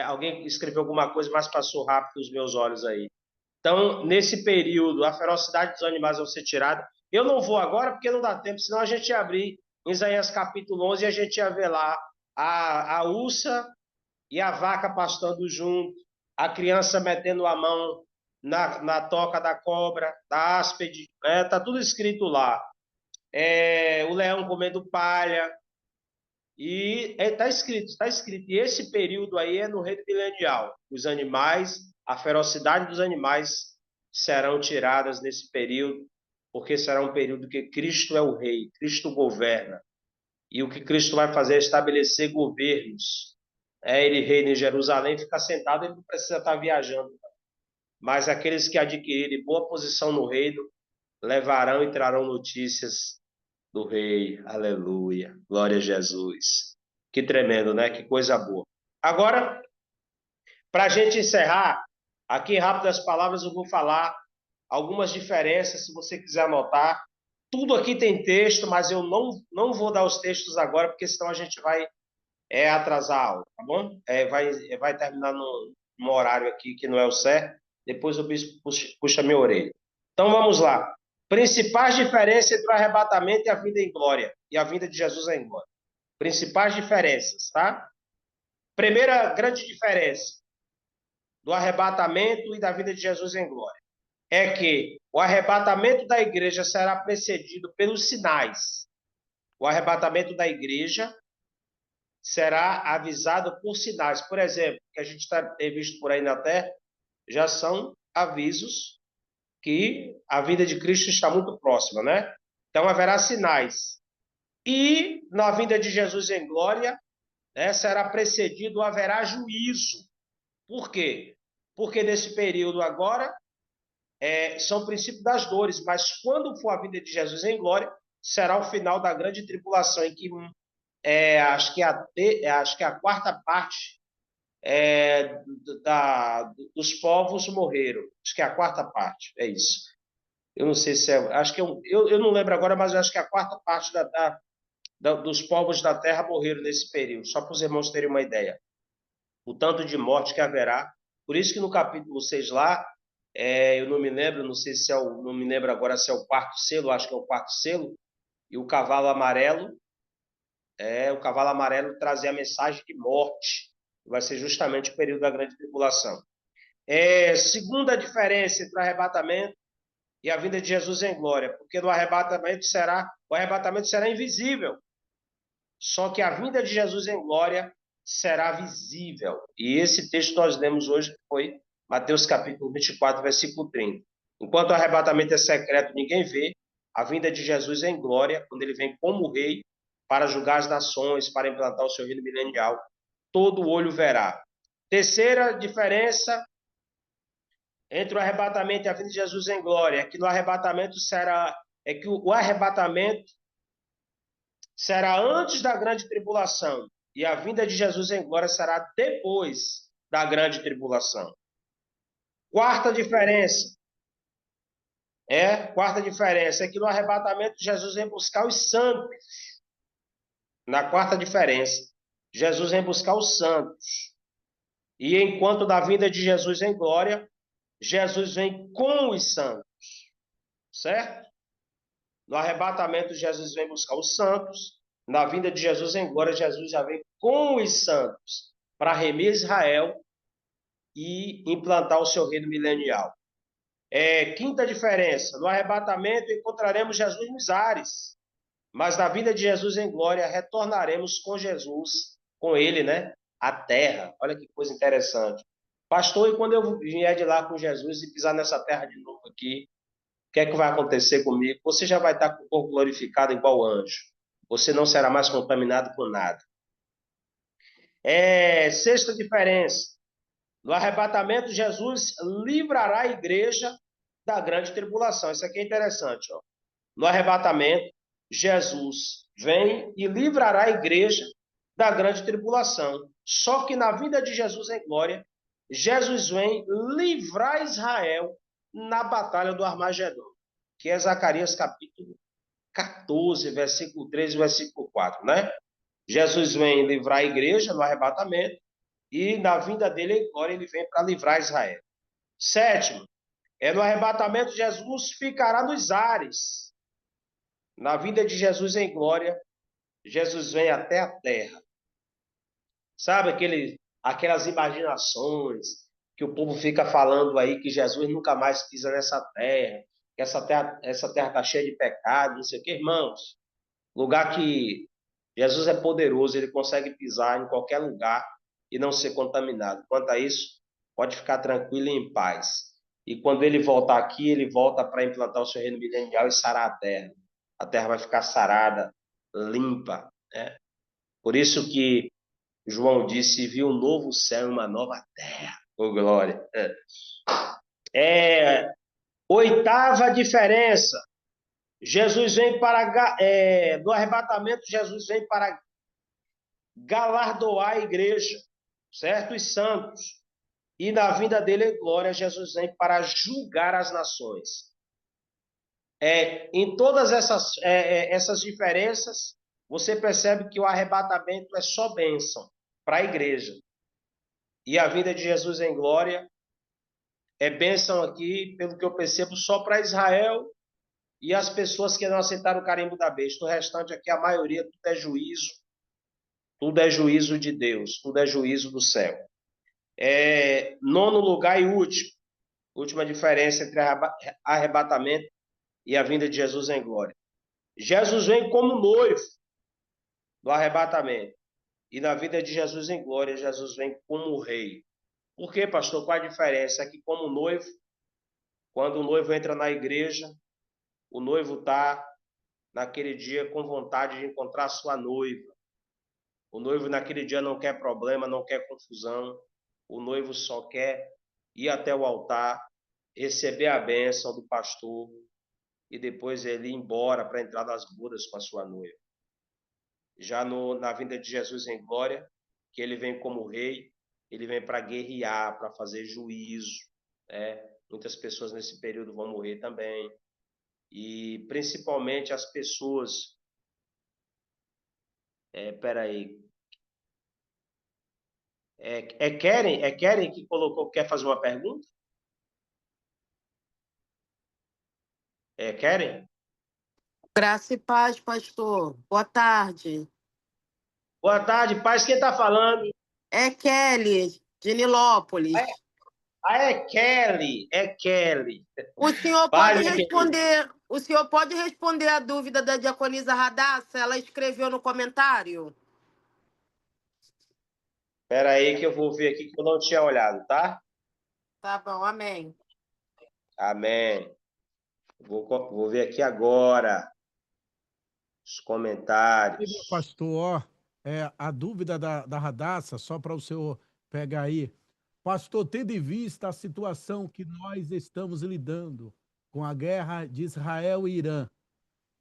Alguém escreveu alguma coisa, mas passou rápido os meus olhos aí. Então, nesse período, a ferocidade dos animais vai ser tirada. Eu não vou agora, porque não dá tempo, senão a gente ia abrir em Isaías capítulo 11 e a gente ia ver lá a ursa e a vaca pastando junto, a criança metendo a mão na toca da cobra, da áspide, tá tudo escrito lá. O leão comendo palha, e está escrito. E esse período aí é no reino milenial. Os animais, a ferocidade dos animais serão tiradas nesse período, porque será um período que Cristo é o rei, Cristo governa. E o que Cristo vai fazer é estabelecer governos. Ele reina em Jerusalém, fica sentado, ele não precisa estar viajando. Mas aqueles que adquirirem boa posição no reino levarão e trarão notícias do rei. Aleluia. Glória a Jesus. Que tremendo, né? Que coisa boa. Agora, Para a gente encerrar, aqui em Rápidas Palavras eu vou falar algumas diferenças, se você quiser anotar. Tudo aqui tem texto, mas eu não vou dar os textos agora, porque senão a gente vai atrasar a aula, tá bom? Vai terminar num horário aqui que não é o certo, depois o bispo puxa minha orelha. Então vamos lá. Principais diferenças entre o arrebatamento e a vinda em glória, e a vinda de Jesus em glória. Principais diferenças, tá? Primeira grande diferença do arrebatamento e da vinda de Jesus em glória é que o arrebatamento da igreja será precedido pelos sinais. O arrebatamento da igreja será avisado por sinais. Por exemplo, que a gente tem visto por aí na terra, já são avisos que a vinda de Cristo está muito próxima, né? Então haverá sinais. E na vinda de Jesus em glória, será precedido, haverá juízo. Por quê? Porque nesse período agora, são o princípio das dores, mas quando for a vinda de Jesus em glória, será o final da grande tribulação, em que acho que a quarta parte dos povos morreram. Acho que é a quarta parte, é isso. Eu não sei se acho que eu não lembro agora, mas eu acho que a quarta parte dos povos da terra morreram nesse período, só para os irmãos terem uma ideia. O tanto de morte que haverá. Por isso que no capítulo 6 lá, eu não me lembro, não sei se não me lembro agora se é o quarto selo, acho que é o quarto selo, e o cavalo amarelo trazia a mensagem de morte. Vai ser justamente o período da grande tribulação. Segunda diferença entre o arrebatamento e a vinda de Jesus em glória, porque o arrebatamento será invisível. Só que a vinda de Jesus em glória será visível. E esse texto nós lemos hoje foi Mateus capítulo 24, versículo 30. Enquanto o arrebatamento é secreto, ninguém vê, a vinda de Jesus em glória, quando ele vem como rei, para julgar as nações, para implantar o seu reino milenial, todo olho verá. Terceira diferença entre o arrebatamento e a vinda de Jesus em glória é que o arrebatamento será antes da grande tribulação e a vinda de Jesus em glória será depois da grande tribulação. Quarta diferença é que no arrebatamento Jesus vem buscar os santos. Na quarta diferença, Jesus vem buscar os santos. E enquanto da vinda de Jesus em glória, Jesus vem com os santos. Certo? No arrebatamento, Jesus vem buscar os santos. Na vinda de Jesus em glória, Jesus já vem com os santos para remir Israel e implantar o seu reino milenial. Quinta diferença, no arrebatamento encontraremos Jesus nos ares, mas na vinda de Jesus em glória retornaremos com Jesus, com ele, né, à terra. Olha que coisa interessante. Pastor, e quando eu vier de lá com Jesus e pisar nessa terra de novo aqui, o que é que vai acontecer comigo? Você já vai estar com o corpo glorificado igual anjo. Você não será mais contaminado por nada. Sexta diferença. No arrebatamento, Jesus livrará a igreja da grande tribulação. Isso aqui é interessante. Ó. No arrebatamento, Jesus vem e livrará a igreja da grande tribulação. Só que na vinda de Jesus em glória, Jesus vem livrar Israel na batalha do Armagedon, que é Zacarias capítulo 14, versículo 3 e versículo 4, né? Jesus vem livrar a igreja no arrebatamento e na vinda dele em glória ele vem para livrar Israel. Sétimo, no arrebatamento Jesus ficará nos ares. Na vinda de Jesus em glória, Jesus vem até a terra. Sabe aquelas imaginações que o povo fica falando aí que Jesus nunca mais pisa nessa terra, que essa terra está cheia de pecado, não sei o que, irmãos. Lugar que Jesus é poderoso, ele consegue pisar em qualquer lugar e não ser contaminado. Quanto a isso, pode ficar tranquilo e em paz. E quando ele voltar aqui, ele volta para implantar o seu reino milenial e sarar a terra. A terra vai ficar sarada, limpa, né? Por isso que João disse, viu um novo céu e uma nova terra. Oh, glória. Oitava diferença. Jesus vem do arrebatamento, Jesus vem para galardoar a igreja, certo? Os santos. e na vinda dele em glória, Jesus vem para julgar as nações. Em todas essas diferenças, você percebe que o arrebatamento é só bênção para a igreja. E a vinda de Jesus em glória é bênção aqui, pelo que eu percebo, só para Israel e as pessoas que não aceitaram o carimbo da besta. O restante aqui, a maioria, tudo é juízo de Deus, tudo é juízo do céu. Nono lugar e última diferença entre arrebatamento e a vinda de Jesus em glória. Jesus vem como noivo do arrebatamento. E na vida de Jesus em glória, Jesus vem como rei. Por quê, pastor? Qual a diferença? É que como noivo, quando o noivo entra na igreja, o noivo está naquele dia com vontade de encontrar sua noiva. O noivo naquele dia não quer problema, não quer confusão. O noivo só quer ir até o altar, receber a bênção do pastor e depois ele ir embora para entrar nas bodas com a sua noiva. Já na vinda de Jesus em glória, que ele vem como rei, ele vem para guerrear, para fazer juízo. Muitas pessoas nesse período vão morrer também. E principalmente as pessoas... peraí. Keren que colocou, quer fazer uma pergunta? Keren? Graça e paz, pastor. Boa tarde. Boa tarde, paz. Quem está falando? É Kelly, de Nilópolis. Kelly. O senhor Paz, pode responder a dúvida da diaconisa Radassa? Ela escreveu no comentário. Espera aí que eu vou ver aqui que eu não tinha olhado, tá? Tá bom, amém. Amém. Vou ver aqui agora os comentários. Pastor, a dúvida da Radassa, só para o senhor pegar aí. Pastor, tendo em vista a situação que nós estamos lidando com a guerra de Israel e Irã,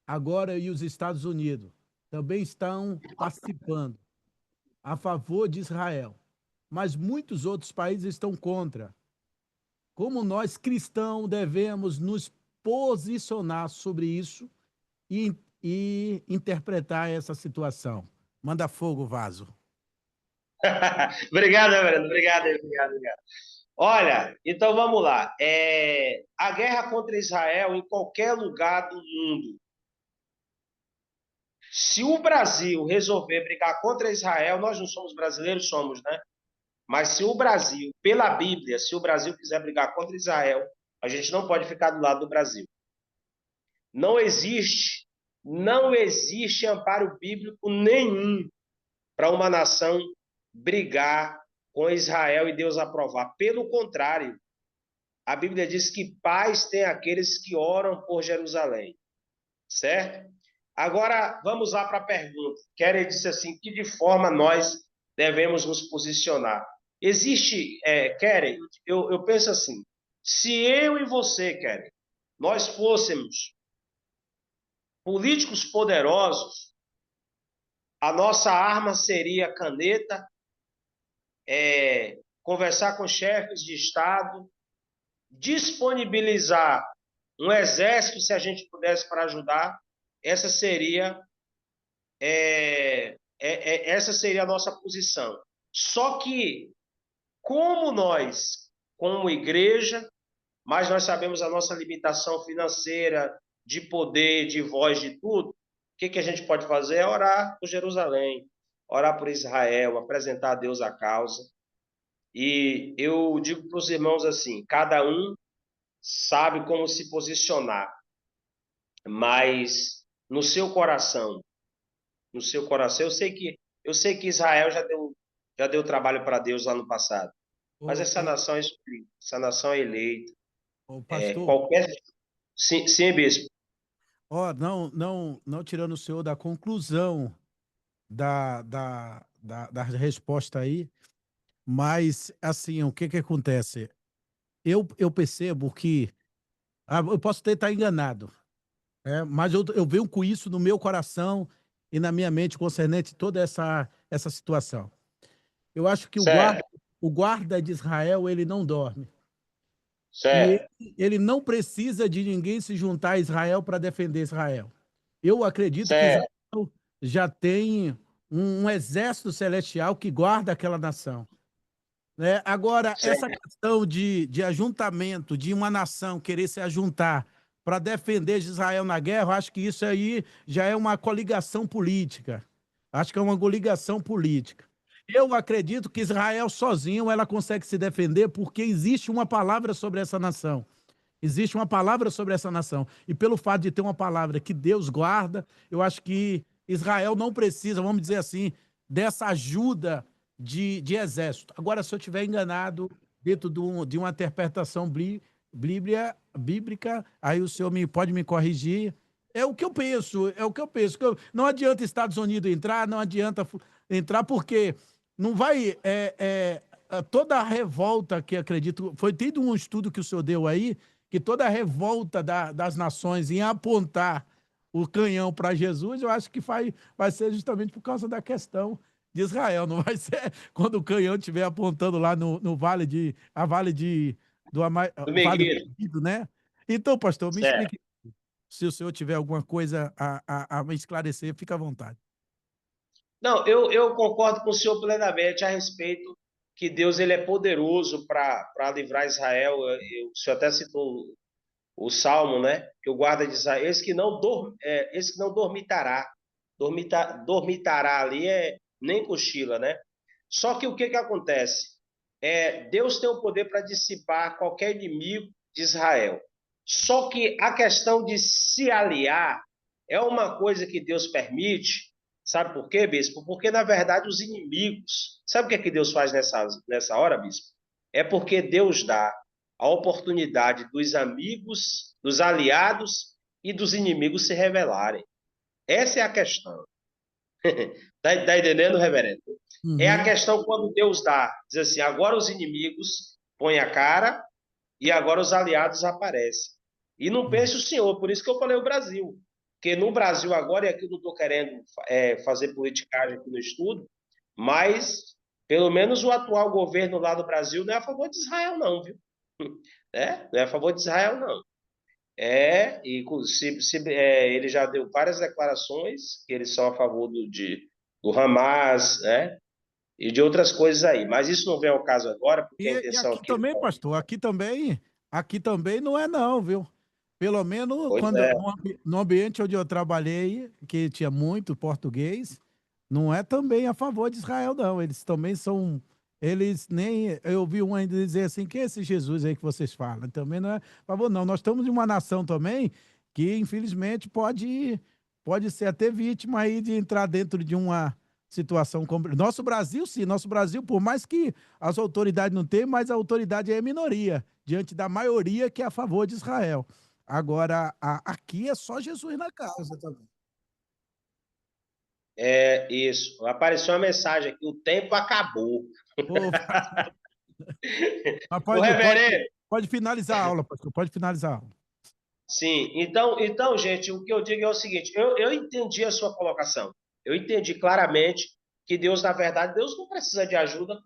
agora e os Estados Unidos também estão participando a favor de Israel, mas muitos outros países estão contra. Como nós cristãos devemos nos posicionar sobre isso e interpretar essa situação? Manda fogo, Vaso. Obrigado, Reverendo. Obrigado. Olha, então vamos lá. A guerra contra Israel em qualquer lugar do mundo. Se o Brasil resolver brigar contra Israel, nós não somos brasileiros, somos, né? Mas se o Brasil, pela Bíblia, se o Brasil quiser brigar contra Israel, a gente não pode ficar do lado do Brasil. Não existe amparo bíblico nenhum para uma nação brigar com Israel e Deus aprovar. Pelo contrário, a Bíblia diz que paz tem aqueles que oram por Jerusalém. Certo? Agora, vamos lá para a pergunta. Keren disse assim, que de forma nós devemos nos posicionar? Existe, Keren, eu penso assim, se eu e você, Keren, nós fôssemos políticos poderosos, a nossa arma seria caneta, conversar com chefes de Estado, disponibilizar um exército, se a gente pudesse, para ajudar. Essa seria a nossa posição. Só que, como nós, como igreja, mas nós sabemos a nossa limitação financeira, de poder, de voz, de tudo, o que a gente pode fazer? É orar por Jerusalém, orar por Israel, apresentar a Deus a causa. E eu digo para os irmãos assim, cada um sabe como se posicionar, mas no seu coração, eu sei que Israel já deu trabalho para Deus lá no passado, mas essa nação é escolhida, essa nação é eleita. Pastor, Sim, bispo. Não tirando o senhor da conclusão da resposta aí, mas assim, o que acontece? Eu percebo que eu posso estar enganado, mas eu venho com isso no meu coração e na minha mente concernente toda essa situação. Eu acho que o guarda de Israel, ele não dorme. E Certo, ele não precisa de ninguém se juntar a Israel para defender Israel. Eu acredito que Israel certo, já tem um exército celestial que guarda aquela nação, né? Agora, essa certo. questão de ajuntamento, de uma nação querer se ajuntar para defender Israel na guerra, eu acho que isso aí já é uma coligação política. Acho que é uma coligação política. Eu acredito que Israel sozinho ela consegue se defender porque existe uma palavra sobre essa nação. Existe uma palavra sobre essa nação. E pelo fato de ter uma palavra que Deus guarda, eu acho que Israel não precisa, vamos dizer assim, dessa ajuda de exército. Agora, se eu estiver enganado dentro de uma interpretação bíblica, aí o senhor pode me corrigir. É o que eu penso, é o que eu penso. Não adianta Estados Unidos entrar, não adianta entrar, porque não vai. Toda a revolta que acredito. Foi tido um estudo que o senhor deu aí, que toda a revolta das nações em apontar o canhão para Jesus, eu acho que vai ser justamente por causa da questão de Israel. Não vai ser quando o canhão estiver apontando lá no vale Do Vale do Megiddo, Megido, né? Então, pastor, me certo. explique. Se o senhor tiver alguma coisa a me esclarecer, fica à vontade. Não, eu concordo com o senhor plenamente a respeito que Deus ele é poderoso para livrar Israel. O senhor até citou o Salmo, né? Que o guarda de Israel, esse que não dormitará. Dormitará ali nem cochila, né? Só que o que acontece? Deus tem o poder para dissipar qualquer inimigo de Israel. Só que a questão de se aliar é uma coisa que Deus permite. Sabe por quê, bispo? Porque, na verdade, os inimigos. Sabe o que é que Deus faz nessa hora, bispo? É porque Deus dá a oportunidade dos amigos, dos aliados e dos inimigos se revelarem. Essa é a questão. Tá entendendo, reverendo? É a Uhum. questão quando Deus dá. Diz assim, agora os inimigos põem a cara e agora os aliados aparecem. E não pense o senhor, por isso que eu falei o Brasil. Porque no Brasil agora, e aqui eu não estou querendo fazer politicagem aqui no estudo, mas pelo menos o atual governo lá do Brasil não é a favor de Israel, não, viu? Não é a favor de Israel, não. Ele já deu várias declarações que eles são a favor do Hamas, né? E de outras coisas aí. Mas isso não vem ao caso agora, porque a E intenção aqui aqui também, não. pastor, aqui também não é não, viu? Pelo menos Pois quando é. no ambiente onde eu trabalhei, que tinha muito português, não é também a favor de Israel, não. Eles também são. Eles nem. Eu ouvi um ainda dizer assim: quem é esse Jesus aí que vocês falam? Também não é a favor, não. Nós estamos em uma nação também que, infelizmente, pode ser até vítima aí de entrar dentro de uma situação como. Nosso Brasil, sim, nosso Brasil, por mais que as autoridades não tenham, mas a autoridade é minoria, diante da maioria que é a favor de Israel. Agora, aqui é só Jesus na causa também. É isso. Apareceu uma mensagem aqui: o tempo acabou. Ô, mas O pode, pode, reverendo. pode finalizar a aula, pastor, pode finalizar a aula. Sim, então, gente, o que eu digo é o seguinte: eu entendi a sua colocação. Eu entendi claramente que Deus, na verdade, Deus não precisa de ajuda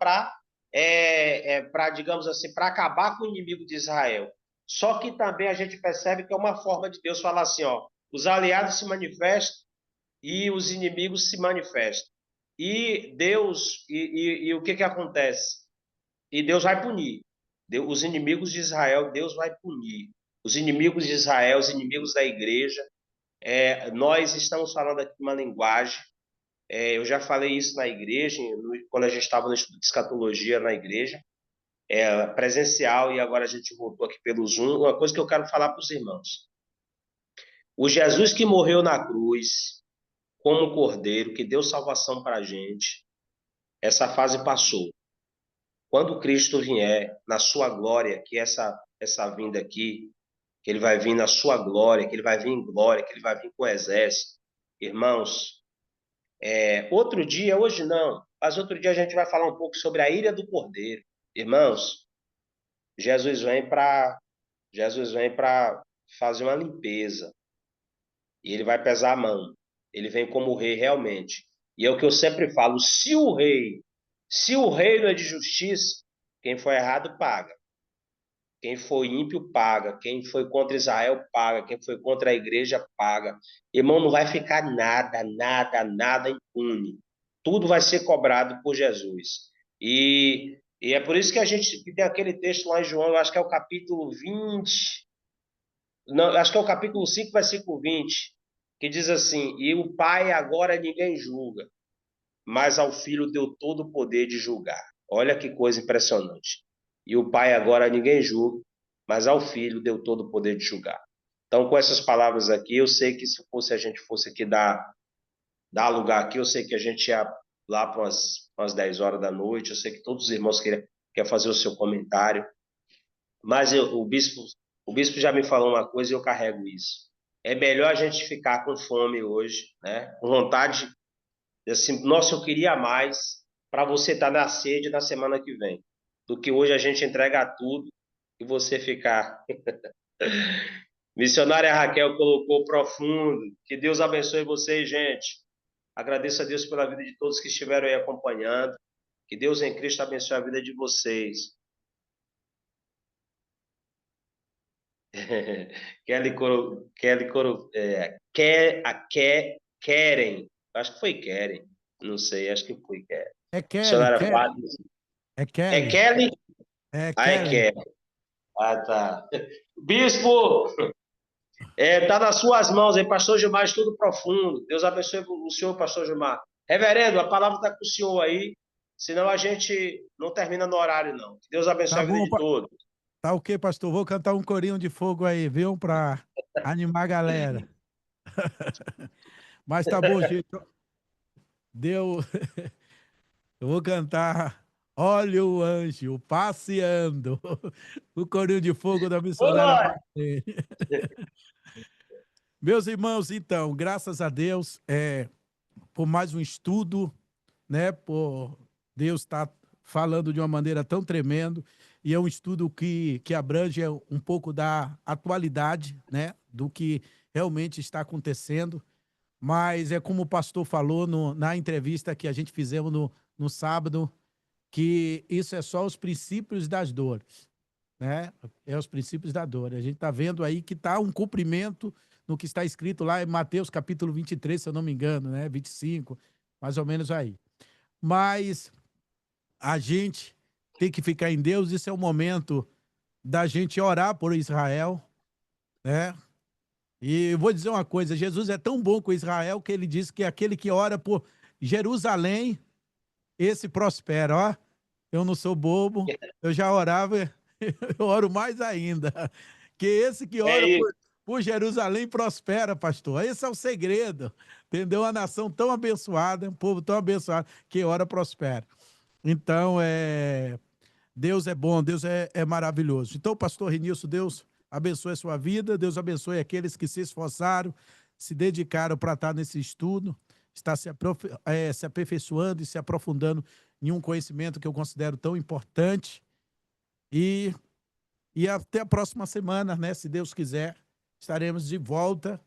digamos assim, para acabar com o inimigo de Israel. Só que também a gente percebe que é uma forma de Deus falar assim, ó, os aliados se manifestam e os inimigos se manifestam. E Deus, e o que acontece? E Deus vai punir. Os inimigos de Israel, Deus vai punir. Os inimigos de Israel, os inimigos da igreja. Nós estamos falando aqui uma linguagem. Eu já falei isso na igreja, quando a gente estava no estudo de escatologia na igreja, presencial, e agora a gente voltou aqui pelo Zoom. Uma coisa que eu quero falar para os irmãos. O Jesus que morreu na cruz, como cordeiro, que deu salvação para a gente, essa fase passou. Quando Cristo vier na sua glória, que essa vinda aqui, que ele vai vir na sua glória, que ele vai vir em glória, que ele vai vir com o exército. Irmãos, outro dia, hoje não, mas outro dia a gente vai falar um pouco sobre a ira do Cordeiro. Irmãos, Jesus vem para fazer uma limpeza. E ele vai pesar a mão. Ele vem como rei realmente. E é o que eu sempre falo, se o reino é de justiça, Quem foi errado, paga. Quem foi ímpio, paga. Quem foi contra Israel, paga. Quem foi contra a igreja, paga. Irmão, não vai ficar nada, nada, nada impune. Tudo vai ser cobrado por Jesus. E é por isso que a gente tem aquele texto lá em João, eu acho que é o capítulo 20. Não, acho que é o capítulo 5, versículo 20, que diz assim: E o Pai agora ninguém julga, mas ao Filho deu todo o poder de julgar. Olha que coisa impressionante. E o Pai agora ninguém julga, mas ao Filho deu todo o poder de julgar. Então, com essas palavras aqui, eu sei que se fosse a gente fosse aqui dar lugar aqui, eu sei que a gente ia lá para umas 10 horas da noite, eu sei que todos os irmãos querem fazer o seu comentário, mas o bispo já me falou uma coisa e eu carrego isso. É melhor a gente ficar com fome hoje, né? Com vontade, assim, nossa, eu queria mais, para você estar na sede na semana que vem, do que hoje a gente entregar tudo e você ficar. Missionária Raquel colocou profundo. Que Deus abençoe vocês, gente. Agradeço a Deus pela vida de todos que estiveram aí acompanhando. Que Deus em Cristo abençoe a vida de vocês. Keren. Acho que foi Keren. Não sei, acho que foi Keren. É Kelly, Missionária Kelly, Fátima. é É Kelly, Kelly? é Ah, é Kelly. Kelly. Ah, tá. Bispo, tá nas suas mãos aí, pastor Gilmar, estudo profundo. Deus abençoe o senhor, pastor Gilmar. Reverendo, a palavra está com o senhor aí, senão a gente não termina no horário, não. Que Deus abençoe Tá a vida bom, de todos. tá ok, pastor? Vou cantar um corinho de fogo aí, viu? Para animar a galera. Mas tá bom, gente. Deu. Eu vou cantar Olha o Anjo Passeando. O corinho de fogo da Ô, missionária glória! Marlene. Meus irmãos, então, graças a Deus, por mais um estudo, né? Por Deus estar falando de uma maneira tão tremenda, e é um estudo que abrange um pouco da atualidade, né? Do que realmente está acontecendo. Mas é como o pastor falou na entrevista que a gente fizemos no sábado, que isso é só os princípios das dores, né? É os princípios da dor. A gente está vendo aí que está um cumprimento no que está escrito lá em Mateus capítulo 23, se eu não me engano, né? 25, mais ou menos aí. Mas a gente tem que ficar em Deus, isso é o momento da gente orar por Israel, né? E eu vou dizer uma coisa, Jesus é tão bom com Israel que ele diz que aquele que ora por Jerusalém, esse prospera, ó. Eu não sou bobo, eu já orava, eu oro mais ainda. Que esse que É ora isso. por Jerusalém prospera, pastor. Esse é o segredo, entendeu? Uma nação tão abençoada, um povo tão abençoado, que ora prospera. Então, Deus é bom, Deus é maravilhoso. Então, pastor Renilson, Deus abençoe a sua vida, Deus abençoe aqueles que se esforçaram, se dedicaram para estar nesse estudo, está se aperfeiçoando e se aprofundando em um conhecimento que eu considero tão importante. E até a próxima semana, né? Se Deus quiser, estaremos de volta.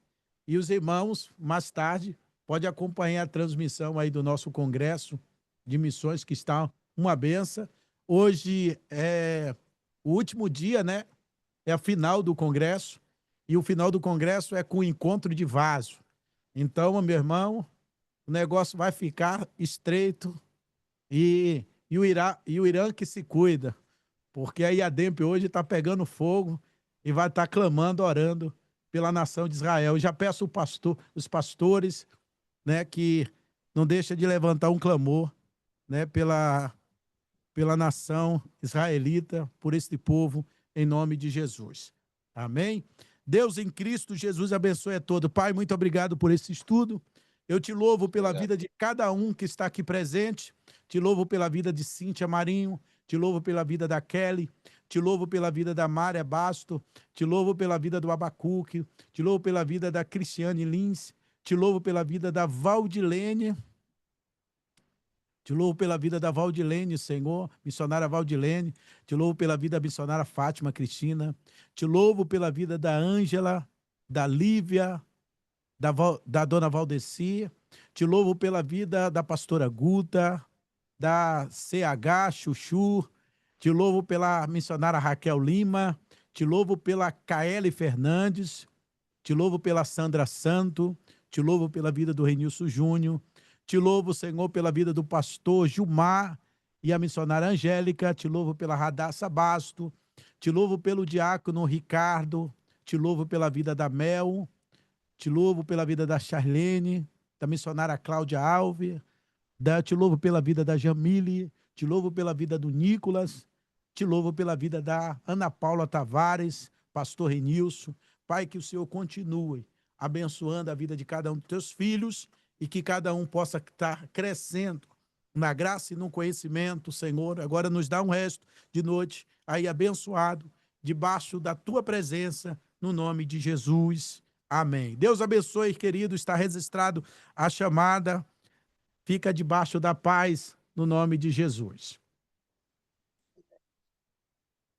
E os irmãos, mais tarde, podem acompanhar a transmissão aí do nosso congresso de missões, que está uma benção. Hoje é o último dia, né? É a final do congresso. E o final do congresso é com o encontro de vaso. Então, meu irmão, o negócio vai ficar estreito e o Irã que se cuida, porque a IADEMP hoje está pegando fogo e vai estar clamando, orando pela nação de Israel. Eu já peço os pastores, né, que não deixem de levantar um clamor, né, pela nação israelita, por este povo, em nome de Jesus. Amém? Deus em Cristo Jesus abençoe a todos. Pai, muito obrigado por esse estudo. Eu te louvo pela vida de cada um que está aqui presente. Te louvo pela vida de Cíntia Marinho. Te louvo pela vida da Kelly. Te louvo pela vida da Mária Basto. Te louvo pela vida do Abacuque. Te louvo pela vida da Cristiane Lins. Te louvo pela vida da Valdilene. Te louvo pela vida da Valdilene, Senhor, missionária Valdilene. Te louvo pela vida da missionária Fátima Cristina. Te louvo pela vida da Ângela, da Lívia, da dona Valdeci. Te louvo pela vida da pastora Guta, da CH, Chuchu. Te louvo pela missionária Raquel Lima. Te louvo pela Kaele Fernandes. Te louvo pela Sandra Santo. Te louvo pela vida do Renilson Júnior. Te louvo, Senhor, pela vida do pastor Gilmar e a missionária Angélica. Te louvo pela Radassa Basto. Te louvo pelo diácono Ricardo. Te louvo pela vida da Mel. Te louvo pela vida da Charlene, da missionária Cláudia Alves. Te louvo pela vida da Jamile. Te louvo pela vida do Nicolas. Te louvo pela vida da Ana Paula Tavares, pastor Renilson. Pai, que o Senhor continue abençoando a vida de cada um dos teus filhos e que cada um possa estar crescendo na graça e no conhecimento, Senhor. Agora nos dá um resto de noite aí abençoado, debaixo da tua presença, no nome de Jesus. Amém. Deus abençoe, querido. Está registrado a chamada. Fica debaixo da paz, no nome de Jesus.